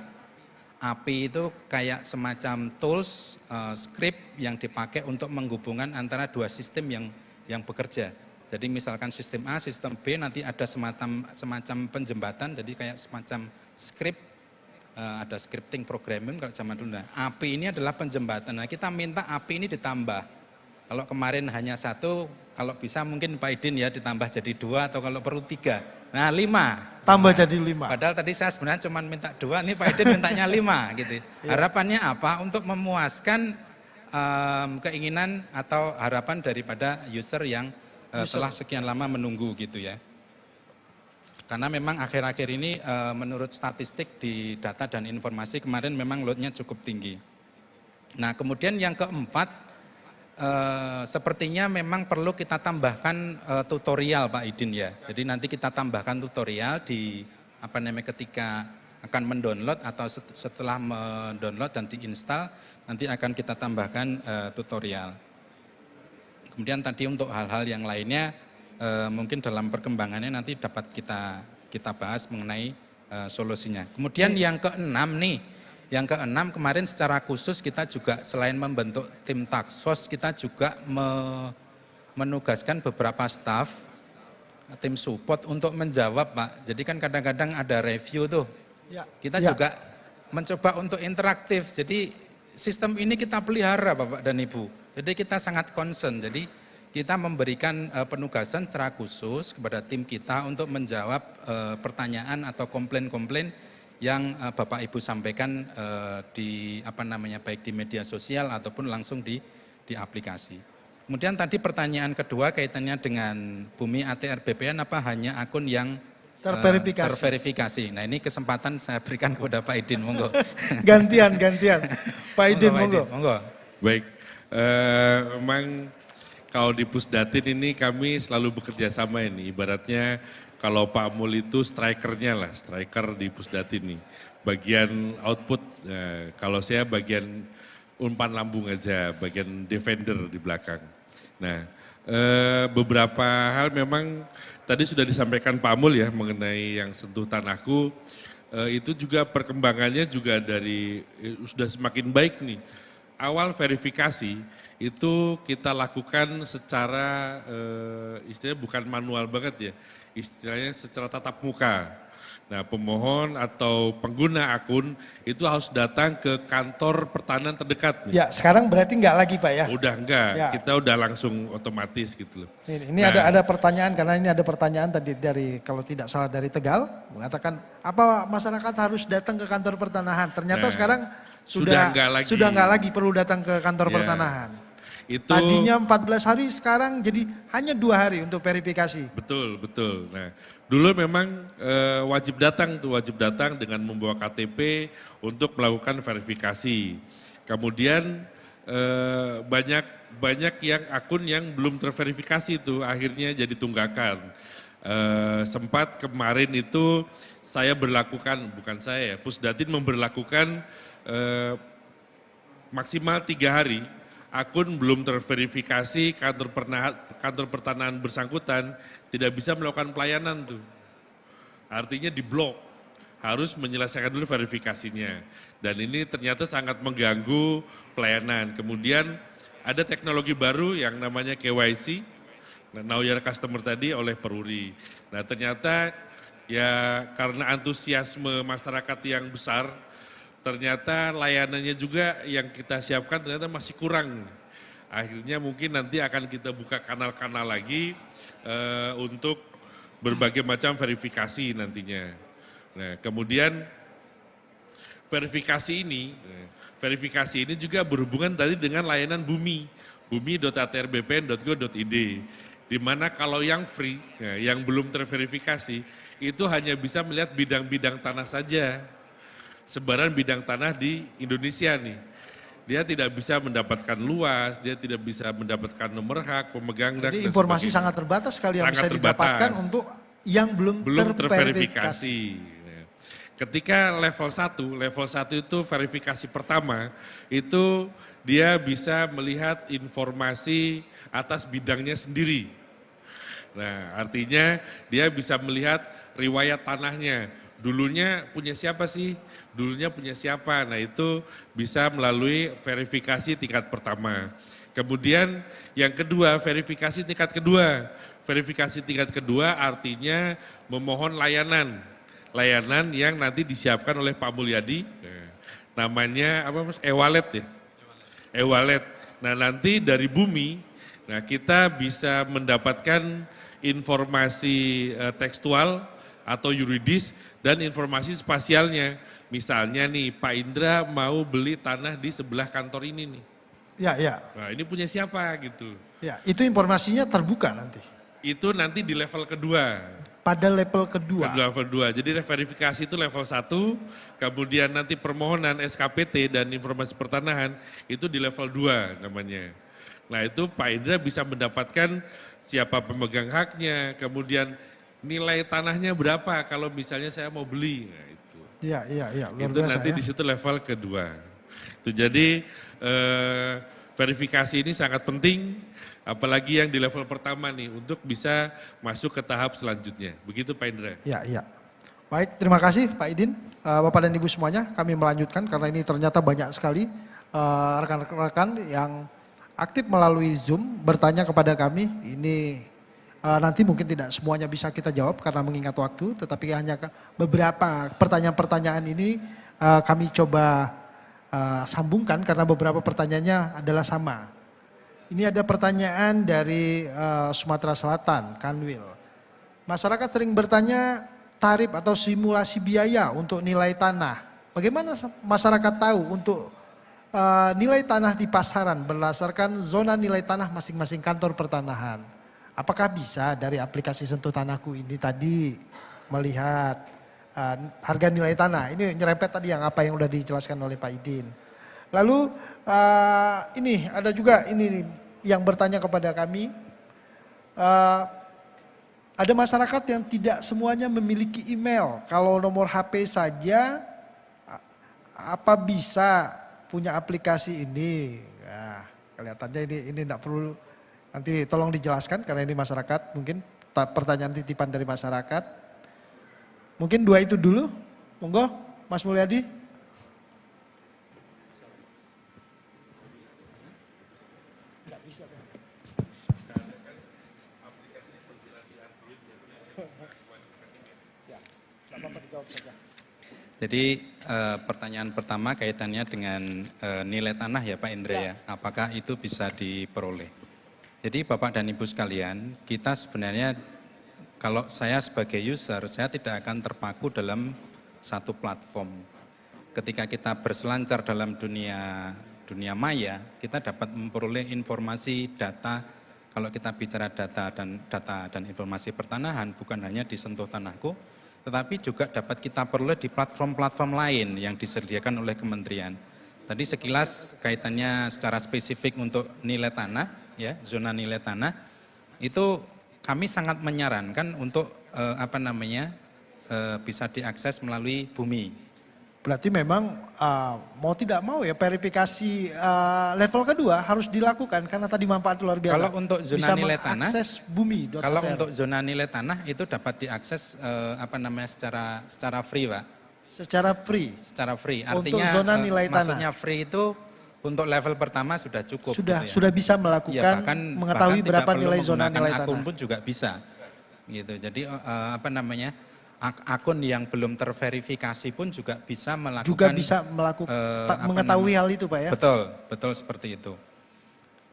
API itu kayak semacam tools, script yang dipakai untuk menghubungkan antara dua sistem yang bekerja. Jadi misalkan sistem A, sistem B, nanti ada semacam penjembatan, jadi kayak semacam script, ada scripting programming kalau zaman dulu. Nah, API ini adalah penjembatan. Nah, kita minta API ini ditambah. Kalau kemarin hanya 1, kalau bisa mungkin Pak Idin ya ditambah jadi 2 atau kalau perlu 3. Nah, 5. Tambah jadi 5. Padahal tadi saya sebenarnya cuma minta 2, ini Pak Idin mintanya 5 gitu. Harapannya apa? Untuk memuaskan keinginan atau harapan daripada user yang setelah sekian lama menunggu gitu ya. Karena memang akhir-akhir ini menurut statistik di data dan informasi kemarin memang loadnya cukup tinggi. Nah, kemudian yang keempat, sepertinya memang perlu kita tambahkan tutorial Pak Idin ya. Jadi nanti kita tambahkan tutorial di ketika akan mendownload atau setelah mendownload dan diinstal, nanti akan kita tambahkan tutorial. Kemudian tadi untuk hal-hal yang lainnya mungkin dalam perkembangannya nanti dapat kita bahas mengenai solusinya. Kemudian yang keenam nih, kemarin secara khusus kita juga selain membentuk tim task force, kita juga menugaskan beberapa staf tim support untuk menjawab Pak. Jadi kan kadang-kadang ada review tuh. Kita juga mencoba untuk interaktif. Jadi sistem ini kita pelihara Bapak dan Ibu. Jadi kita sangat concern, jadi kita memberikan penugasan secara khusus kepada tim kita untuk menjawab pertanyaan atau komplain-komplain yang Bapak Ibu sampaikan di baik di media sosial ataupun langsung di aplikasi. Kemudian tadi pertanyaan kedua kaitannya dengan Bumi ATR BPN, apa hanya akun yang terverifikasi. Nah, ini kesempatan saya berikan kepada Pak Idin, monggo. Gantian. Pak Idin, monggo. Baik. Memang kalau di Pusdatin ini kami selalu bekerja sama ini, ibaratnya kalau Pak Mul itu strikernya lah, striker di Pusdatin nih. Bagian output, kalau saya bagian umpan lambung aja, bagian defender di belakang. Nah, beberapa hal memang tadi sudah disampaikan Pak Mul ya mengenai yang sentuh tanahku, itu juga perkembangannya juga sudah semakin baik nih. Awal verifikasi itu kita lakukan secara istilahnya bukan manual banget ya, istilahnya secara tatap muka. Nah, pemohon atau pengguna akun itu harus datang ke kantor pertanahan terdekat nih. Ya, sekarang berarti enggak lagi Pak ya? Udah enggak, ya. Kita udah langsung otomatis gitu loh. Ini ada pertanyaan, karena ini ada pertanyaan tadi dari, kalau tidak salah dari Tegal, mengatakan apa masyarakat harus datang ke kantor pertanahan? Ternyata sekarang sudah enggak lagi perlu datang ke kantor pertanahan. Itu Tadinya 14 hari, sekarang jadi hanya 2 hari untuk verifikasi. betul, betul. Nah, dulu memang wajib datang dengan membawa KTP untuk melakukan verifikasi. Kemudian banyak yang akun yang belum terverifikasi itu akhirnya jadi tunggakan. Sempat kemarin itu saya berlakukan, bukan saya, Pusdatin memberlakukan maksimal 3 hari, akun belum terverifikasi, kantor pertanahan bersangkutan tidak bisa melakukan pelayanan tuh. Artinya diblok, harus menyelesaikan dulu verifikasinya. Dan ini ternyata sangat mengganggu pelayanan. Kemudian ada teknologi baru yang namanya KYC, Know Your Customer tadi oleh Peruri. Nah ternyata ya karena antusiasme masyarakat yang besar, ternyata layanannya juga yang kita siapkan ternyata masih kurang. Akhirnya mungkin nanti akan kita buka kanal-kanal lagi untuk berbagai macam verifikasi nantinya. Nah kemudian verifikasi ini juga berhubungan tadi dengan layanan bumi.atrbpn.go.id. Di mana kalau yang free, yang belum terverifikasi, itu hanya bisa melihat bidang-bidang tanah saja. Sebaran bidang tanah di Indonesia nih. Dia tidak bisa mendapatkan luas, dia tidak bisa mendapatkan nomor hak, pemegang hak. Jadi informasi sangat terbatas sekali yang bisa didapatkan untuk yang belum terverifikasi. Ketika level 1 itu verifikasi pertama, itu dia bisa melihat informasi atas bidangnya sendiri. Nah artinya dia bisa melihat riwayat tanahnya. Dulunya punya siapa sih? Dulunya punya siapa? Nah itu bisa melalui verifikasi tingkat pertama. Kemudian yang kedua, verifikasi tingkat kedua. Verifikasi tingkat kedua artinya memohon layanan. Layanan yang nanti disiapkan oleh Pak Mulyadi. Namanya apa mas? E-wallet ya? E-wallet. Nah nanti dari Bumi, nah kita bisa mendapatkan informasi tekstual atau yuridis dan informasi spasialnya. Misalnya nih Pak Indra mau beli tanah di sebelah kantor ini nih. Ya, ya. Nah ini punya siapa gitu. Ya, itu informasinya terbuka nanti. Itu nanti di level kedua. Pada level kedua. Level 2. Jadi verifikasi itu level 1, kemudian nanti permohonan SKPT dan informasi pertanahan itu di level 2 namanya. Nah itu Pak Indra bisa mendapatkan siapa pemegang haknya, kemudian nilai tanahnya berapa kalau misalnya saya mau beli. Nah, itu. Iya, luar itu biasa nanti ya. di situ level kedua. Itu jadi verifikasi ini sangat penting, apalagi yang di level pertama nih untuk bisa masuk ke tahap selanjutnya. Begitu Pak Indra. Iya. Baik, terima kasih Pak Idin, Bapak dan Ibu semuanya. Kami melanjutkan karena ini ternyata banyak sekali rekan-rekan yang aktif melalui Zoom bertanya kepada kami. Ini nanti mungkin tidak semuanya bisa kita jawab karena mengingat waktu, tetapi hanya beberapa pertanyaan-pertanyaan ini kami coba sambungkan karena beberapa pertanyaannya adalah sama. Ini ada pertanyaan dari Sumatera Selatan, Kanwil. Masyarakat sering bertanya tarif atau simulasi biaya untuk nilai tanah. Bagaimana masyarakat tahu untuk nilai tanah di pasaran berdasarkan zona nilai tanah masing-masing kantor pertanahan? Apakah bisa dari aplikasi Sentuh Tanahku ini tadi melihat harga nilai tanah? Ini nyerempet tadi yang apa yang sudah dijelaskan oleh Pak Idin. Lalu ini ada juga ini yang bertanya kepada kami. Ada masyarakat yang tidak semuanya memiliki email. Kalau nomor HP saja, apa bisa punya aplikasi ini? Nah, kelihatannya ini tidak perlu, nanti tolong dijelaskan karena ini masyarakat, mungkin pertanyaan titipan dari masyarakat. Mungkin 2 itu dulu, monggo Mas Mulyadi. Jadi pertanyaan pertama kaitannya dengan nilai tanah ya Pak Indra ya. Apakah itu bisa diperoleh? Jadi Bapak dan Ibu sekalian, kita sebenarnya kalau saya sebagai user, saya tidak akan terpaku dalam satu platform. Ketika kita berselancar dalam dunia dunia maya, kita dapat memperoleh informasi data. Kalau kita bicara data dan informasi pertanahan, bukan hanya di Sentuh Tanahku, tetapi juga dapat kita peroleh di platform-platform lain yang disediakan oleh kementerian. Tadi sekilas kaitannya secara spesifik untuk nilai tanah, ya, zona nilai tanah, itu kami sangat menyarankan untuk bisa diakses melalui bumi. Berarti memang mau tidak mau ya verifikasi level kedua harus dilakukan karena tadi manfaat luar biasa. Kalau untuk zona bisa nilai tanah, mengakses bumi. Kalau untuk zona nilai tanah itu dapat diakses secara free, Pak. Secara free. Secara free. Untuk Artinya zona nilai tanah. Maksudnya free itu untuk level pertama sudah cukup. Sudah gitu ya. sudah bisa melakukan mengetahui berapa nilai zona nilai tanah. Akun pun juga bisa. Gitu. Jadi akun yang belum terverifikasi pun juga bisa melakukan mengetahui hal itu, Pak, ya. Betul seperti itu.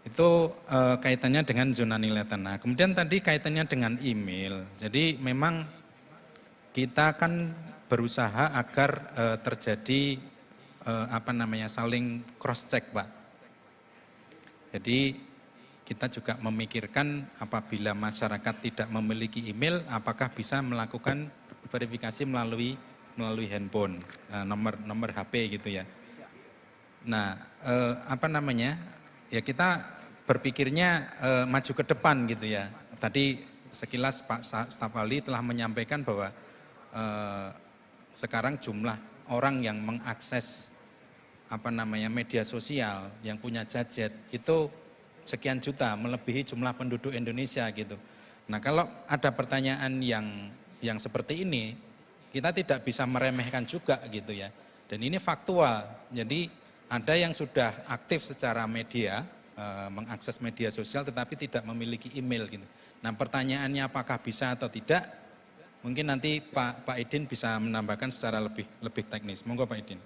Itu kaitannya dengan zona nilai tanah. Kemudian tadi kaitannya dengan email. Jadi memang kita kan berusaha agar terjadi saling cross check, Pak. Jadi kita juga memikirkan apabila masyarakat tidak memiliki email, apakah bisa melakukan verifikasi melalui handphone, nomor HP gitu ya. Nah, ya kita berpikirnya maju ke depan gitu ya. Tadi sekilas Pak Staf Ahli telah menyampaikan bahwa sekarang jumlah orang yang mengakses media sosial yang punya gadget itu sekian juta, melebihi jumlah penduduk Indonesia gitu. Nah, kalau ada pertanyaan yang seperti ini, kita tidak bisa meremehkan juga gitu ya. Dan ini faktual. Jadi ada yang sudah aktif secara media, mengakses media sosial tetapi tidak memiliki email gitu. Nah, pertanyaannya apakah bisa atau tidak? Mungkin nanti Pak Idin bisa menambahkan secara lebih teknis. Monggo Pak Idin.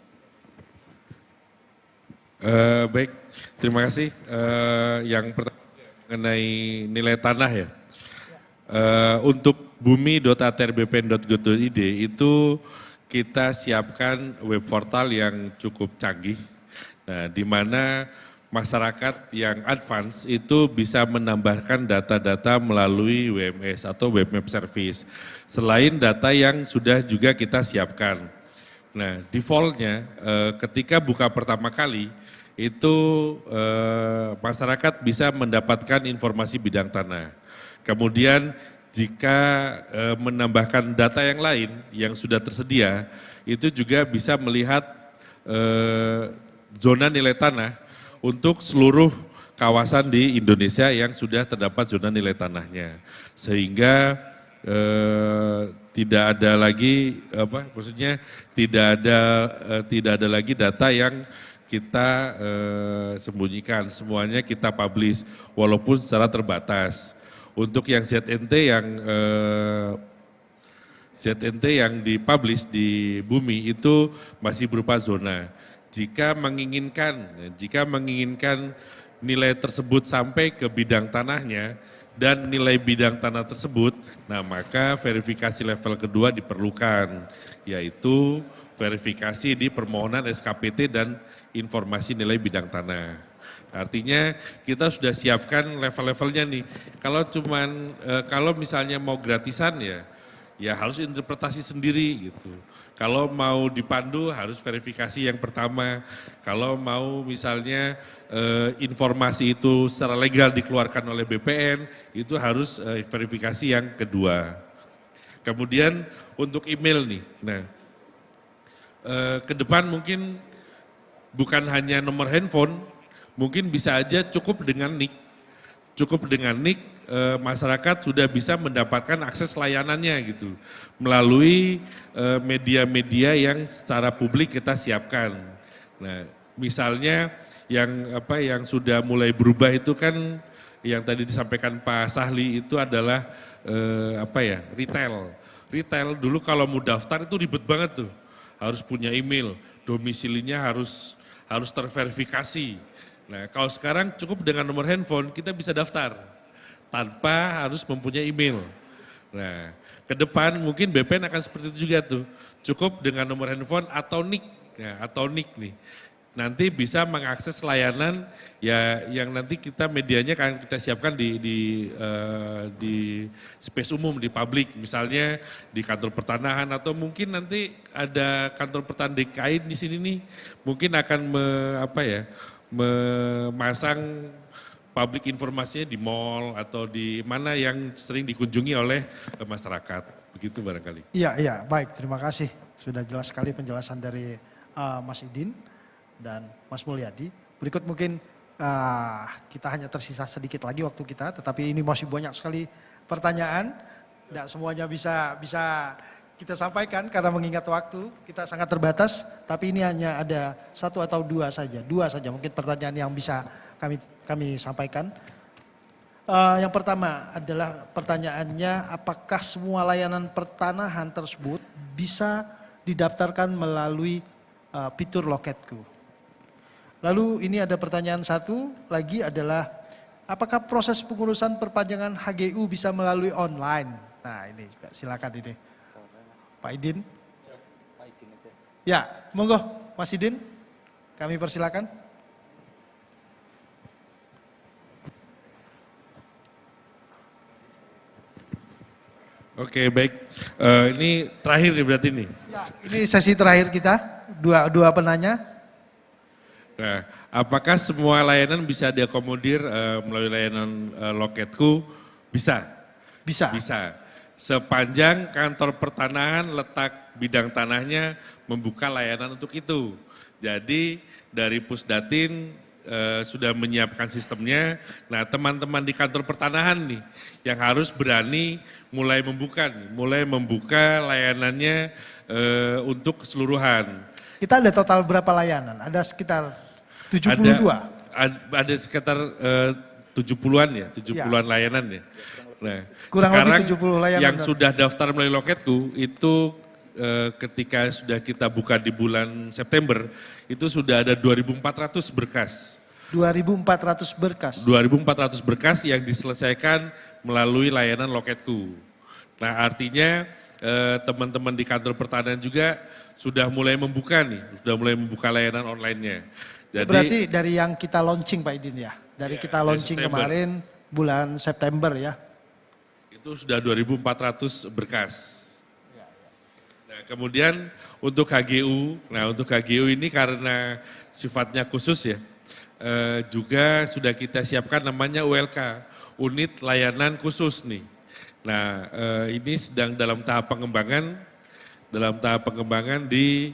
Baik, terima kasih. Yang pertama mengenai nilai tanah ya. Untuk bumi.atrbpn.go.id itu kita siapkan web portal yang cukup canggih, nah, di mana masyarakat yang advance itu bisa menambahkan data-data melalui WMS atau Web Map Service, selain data yang sudah juga kita siapkan. Nah, defaultnya ketika buka pertama kali itu masyarakat bisa mendapatkan informasi bidang tanah. Kemudian jika menambahkan data yang lain yang sudah tersedia, itu juga bisa melihat zona nilai tanah untuk seluruh kawasan di Indonesia yang sudah terdapat zona nilai tanahnya. Sehingga tidak ada lagi tidak ada lagi data yang kita sembunyikan, semuanya kita publish walaupun secara terbatas. Untuk yang ZNT yang dipublish di bumi itu masih berupa zona. Jika menginginkan nilai tersebut sampai ke bidang tanahnya dan nilai bidang tanah tersebut, nah maka verifikasi level kedua diperlukan, yaitu verifikasi di permohonan SKPT dan informasi nilai bidang tanah. Artinya kita sudah siapkan level-levelnya nih. Kalau misalnya mau gratisan ya harus interpretasi sendiri gitu. Kalau mau dipandu harus verifikasi yang pertama. Kalau mau misalnya informasi itu secara legal dikeluarkan oleh BPN, itu harus verifikasi yang kedua. Kemudian untuk email nih. Nah, ke depan mungkin bukan hanya nomor handphone, mungkin bisa aja cukup dengan NIK. Cukup dengan NIK, masyarakat sudah bisa mendapatkan akses layanannya gitu. Melalui media-media yang secara publik kita siapkan. Nah, misalnya yang sudah mulai berubah itu kan yang tadi disampaikan Pak Sahli itu adalah retail. Retail dulu kalau mau daftar itu ribet banget tuh. Harus punya email, domisilinya harus terverifikasi. Nah, kalau sekarang cukup dengan nomor handphone kita bisa daftar tanpa harus mempunyai email. Nah, ke depan mungkin BPN akan seperti itu juga tuh. Cukup dengan nomor handphone atau NIK. Nah, atau NIK nih. nanti bisa mengakses layanan ya yang nanti kita medianya akan kita siapkan di space umum, di publik, misalnya di kantor pertanahan atau mungkin nanti ada kantor pertanahan DKI di sini nih, mungkin akan memasang publik informasinya di mall atau di mana yang sering dikunjungi oleh masyarakat, begitu barangkali. Iya, baik, terima kasih. Sudah jelas sekali penjelasan dari Mas Idin dan Mas Mulyadi. Berikut mungkin kita hanya tersisa sedikit lagi waktu kita, tetapi ini masih banyak sekali pertanyaan. Tidak semuanya bisa kita sampaikan karena mengingat waktu kita sangat terbatas, tapi ini hanya ada satu atau dua saja mungkin pertanyaan yang bisa kami sampaikan. Yang pertama adalah pertanyaannya, apakah semua layanan pertanahan tersebut bisa didaftarkan melalui fitur Loketku? Lalu ini ada pertanyaan satu lagi adalah, apakah proses pengurusan perpanjangan HGU bisa melalui online? Nah ini juga silakan ini. Pak Idin. Ya, monggo Mas Idin, kami persilakan. Oke, baik. Ini terakhir nih berarti nih. Ya, ini sesi terakhir kita, dua penanya. Nah, apakah semua layanan bisa diakomodir melalui layanan Loketku? Bisa. Bisa. Sepanjang kantor pertanahan letak bidang tanahnya membuka layanan untuk itu. Jadi dari Pusdatin sudah menyiapkan sistemnya. Nah, teman-teman di kantor pertanahan nih yang harus berani mulai membuka layanannya untuk keseluruhan. Kita ada total berapa layanan? Ada sekitar 72? Ada sekitar 70-an ya, 70-an layanan ya. Nah, kurang sekarang lebih 70 layanan yang sudah daftar melalui Loketku itu ketika sudah kita buka di bulan September, itu sudah ada 2.400 berkas. 2.400 berkas? 2.400 berkas yang diselesaikan melalui layanan Loketku. Nah artinya teman-teman di kantor pertanahan juga sudah mulai membuka layanan online-nya. Jadi, berarti dari yang kita launching Pak Idin ya? Dari kita launching kemarin bulan September ya? Itu sudah 2.400 berkas. Nah kemudian untuk HGU ini karena sifatnya khusus ya, juga sudah kita siapkan namanya ULK, Unit Layanan Khusus nih. Nah ini sedang dalam tahap pengembangan di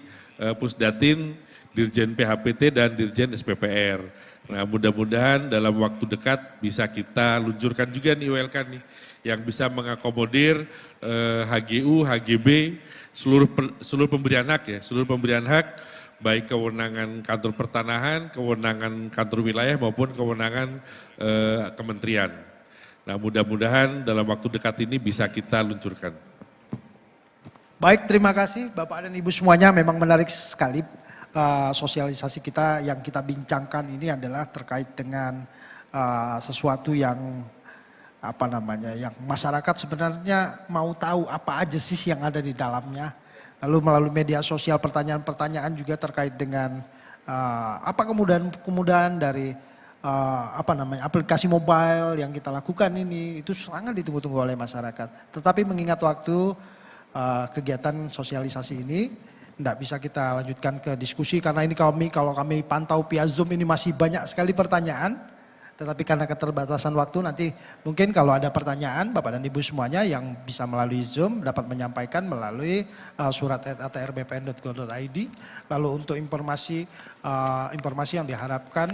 Pusdatin, Dirjen PHPT dan Dirjen SPPR. Nah mudah-mudahan dalam waktu dekat bisa kita luncurkan juga nih ULK nih, yang bisa mengakomodir HGU, HGB, seluruh pemberian hak ya, seluruh pemberian hak, baik kewenangan kantor pertanahan, kewenangan kantor wilayah maupun kewenangan kementerian. Nah mudah-mudahan dalam waktu dekat ini bisa kita luncurkan. Baik, terima kasih Bapak dan Ibu semuanya, memang menarik sekali sosialisasi kita yang kita bincangkan ini adalah terkait dengan sesuatu yang yang masyarakat sebenarnya mau tahu apa aja sih yang ada di dalamnya. Lalu melalui media sosial pertanyaan-pertanyaan juga terkait dengan apa kemudahan dari aplikasi mobile yang kita lakukan ini, itu sangat ditunggu-tunggu oleh masyarakat. Tetapi mengingat waktu kegiatan sosialisasi ini tidak bisa kita lanjutkan ke diskusi karena ini kalau kami pantau via Zoom ini masih banyak sekali pertanyaan. Tetapi karena keterbatasan waktu nanti mungkin kalau ada pertanyaan Bapak dan Ibu semuanya yang bisa melalui Zoom dapat menyampaikan melalui surat@atrbpn.go.id. Lalu untuk informasi yang diharapkan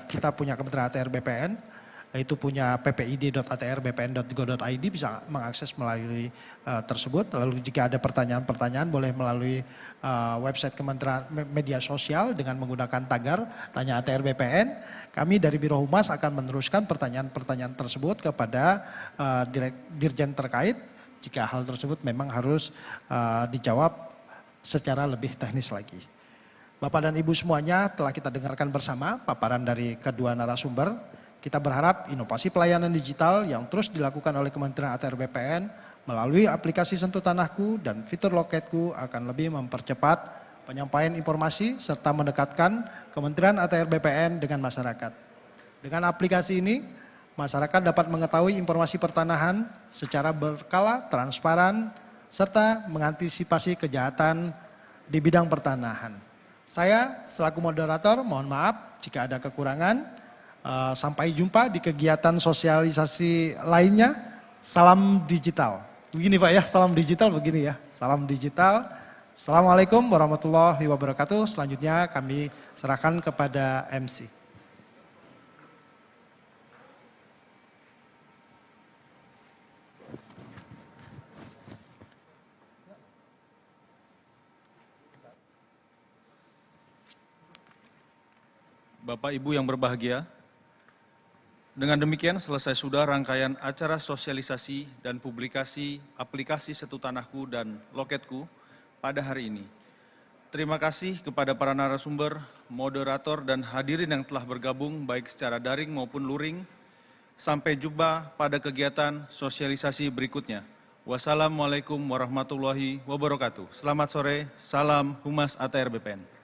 kita punya Kementerian ATR BPN, itu punya ppid.atrbpn.go.id, bisa mengakses melalui tersebut. Lalu jika ada pertanyaan-pertanyaan boleh melalui website Kementerian Media Sosial dengan menggunakan tagar Tanya ATR BPN. Kami dari Biro Humas akan meneruskan pertanyaan-pertanyaan tersebut kepada dirjen terkait jika hal tersebut memang harus dijawab secara lebih teknis lagi. Bapak dan Ibu semuanya, telah kita dengarkan bersama paparan dari kedua narasumber. Kita berharap inovasi pelayanan digital yang terus dilakukan oleh Kementerian ATR BPN melalui aplikasi Sentuh Tanahku dan fitur Loketku akan lebih mempercepat penyampaian informasi, serta mendekatkan Kementerian ATR BPN dengan masyarakat. Dengan aplikasi ini, masyarakat dapat mengetahui informasi pertanahan secara berkala, transparan, serta mengantisipasi kejahatan di bidang pertanahan. Saya selaku moderator mohon maaf jika ada kekurangan. Sampai jumpa di kegiatan sosialisasi lainnya. Salam digital. Begini Pak ya, salam digital begini ya. Salam digital. Assalamualaikum warahmatullahi wabarakatuh. Selanjutnya kami serahkan kepada MC. Bapak Ibu yang berbahagia, dengan demikian selesai sudah rangkaian acara sosialisasi dan publikasi aplikasi Setu Tanahku dan Loketku pada hari ini. Terima kasih kepada para narasumber, moderator, dan hadirin yang telah bergabung baik secara daring maupun luring. Sampai jumpa pada kegiatan sosialisasi berikutnya. Wassalamualaikum warahmatullahi wabarakatuh. Selamat sore, salam Humas ATR BPN.